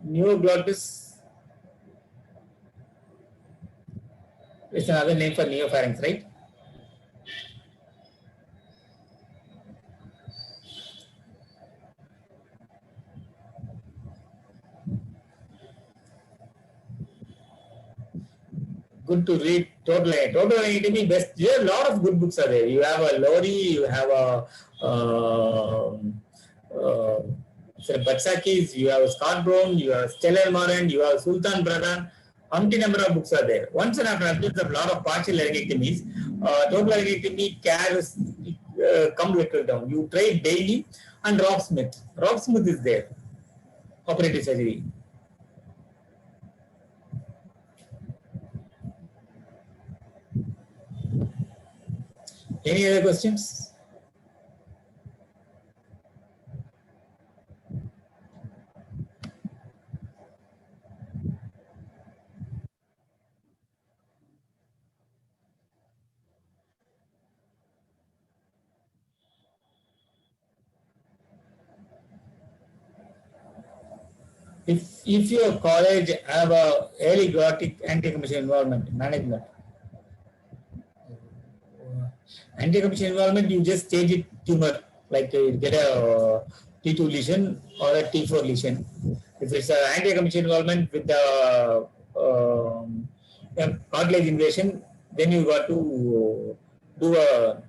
Neoglottis is another name for neopharynx, right? Good to read. Total anatomy best. There are a lot of good books are there. You have a Lori, you have a Batsakis, you have Scott Brown, you have Stellar Moran, you have Sultan Pradhan. Umpty number of books are there. Once and after there are a lot of partial laryngectomies. Total laryngectomy carries come little down. You try daily, and Rob Smith. Rob Smith is there. Operative surgery. Any other questions? If your college have a early Gothic anti-commission involvement management, anti-commission involvement, you just change it tumor, like you get a T2 lesion or a T4 lesion. If it's an anti-commission involvement with the cartilage invasion, then you got to do a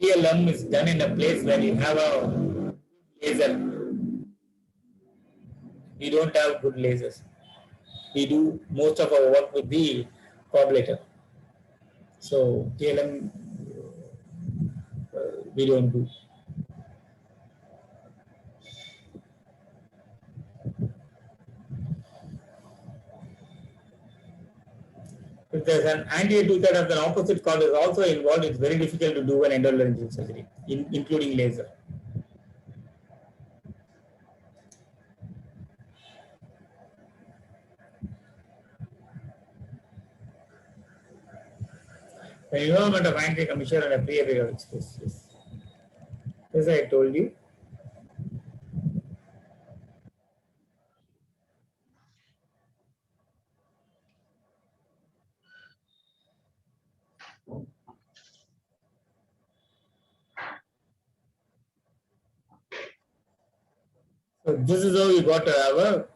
PLM is done in a place where you have a laser. We don't have good lasers. We do most of our work with the coagulator. So TLM we don't do. If there's an anterior two-third of the opposite cord is also involved, it's very difficult to do an endolaryngal surgery, including laser. The involvement of anterior commissure and a pre-apical space. As I told you. So this is how we got to have a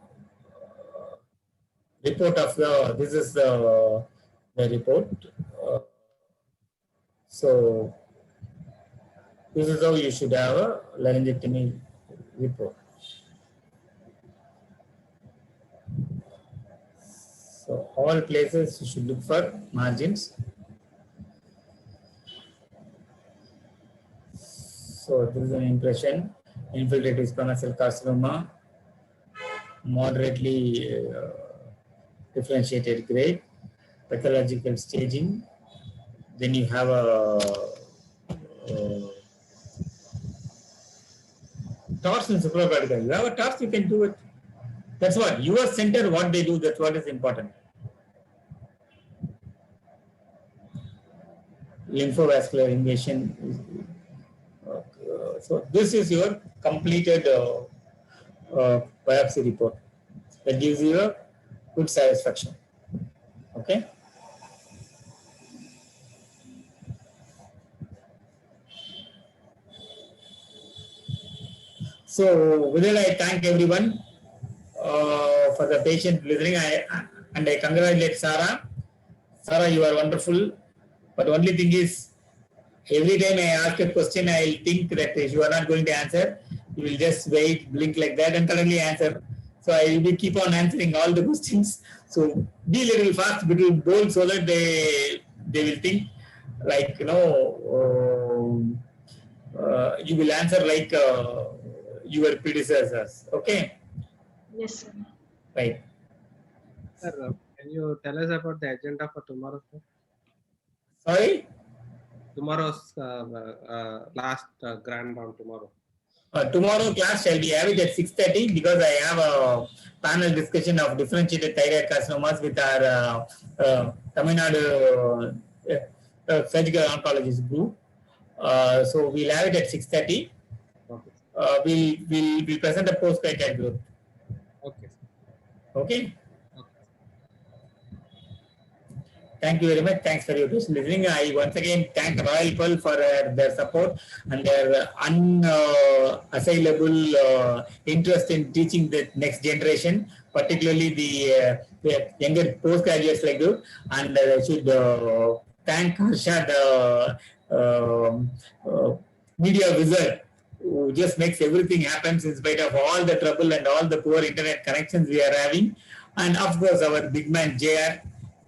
report of the, this is the report. So this is how you should have a laryngectomy report. So all places you should look for margins. So this is an impression. Infiltrative squamous cell carcinoma, moderately differentiated grade, pathological staging. Then you have a TORS and supracortical. You have a TORS, you can do it. That's what your center, what they do, that's what is important. Lymphovascular invasion. So this is your completed biopsy report. That gives you a good satisfaction. Okay. So with that, I thank everyone for the patient listening. And I congratulate Sarah. Sarah, you are wonderful. But only thing is, every time I ask a question, I will think that if you are not going to answer, you will just wait, blink like that, and suddenly answer. So I will keep on answering all the questions. So be a little fast, little bold, so that they will think like, you know, you will answer like your predecessors. Okay. Yes, sir. Right. Sir, can you tell us about the agenda for tomorrow, sir? Sorry? Tomorrow's last grand round tomorrow. Tomorrow class shall be have it at 6:30 because I have a panel discussion of differentiated thyroid carcinomas with our Tamil Nadu surgical oncologist group. So we'll have it at 6:30. Okay. We'll present a postgraduate group. Okay. Okay. Okay. Thank you very much. Thanks for your listening. I once again thank Royal Pearl for their support and their unassailable interest in teaching the next generation, particularly the younger postgraduates like you. And I should thank Harshad, media wizard, who just makes everything happen in spite of all the trouble and all the poor internet connections we are having. And of course, our big man JR.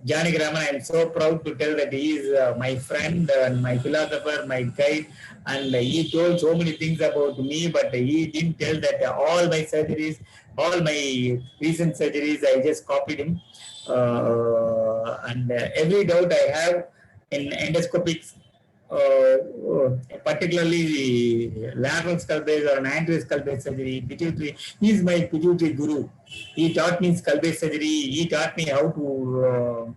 Janaki Raman, I am so proud to tell that he is my friend and my philosopher, my guide, and he told so many things about me, but he didn't tell that all my surgeries, all my recent surgeries, I just copied him. And every doubt I have in endoscopics, particularly the lateral skull base or an anterior skull base surgery, pituitary, he is my pituitary guru. He taught me skull base surgery. He taught me how to,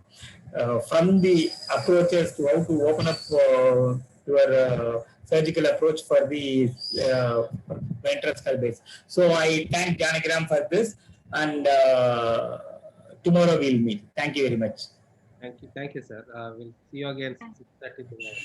from the approaches to how to open up your surgical approach for the ventral skull base. So I thank Janagram for this, and tomorrow we'll meet. Thank you very much. Thank you, sir. We'll see you again 6:30 tomorrow.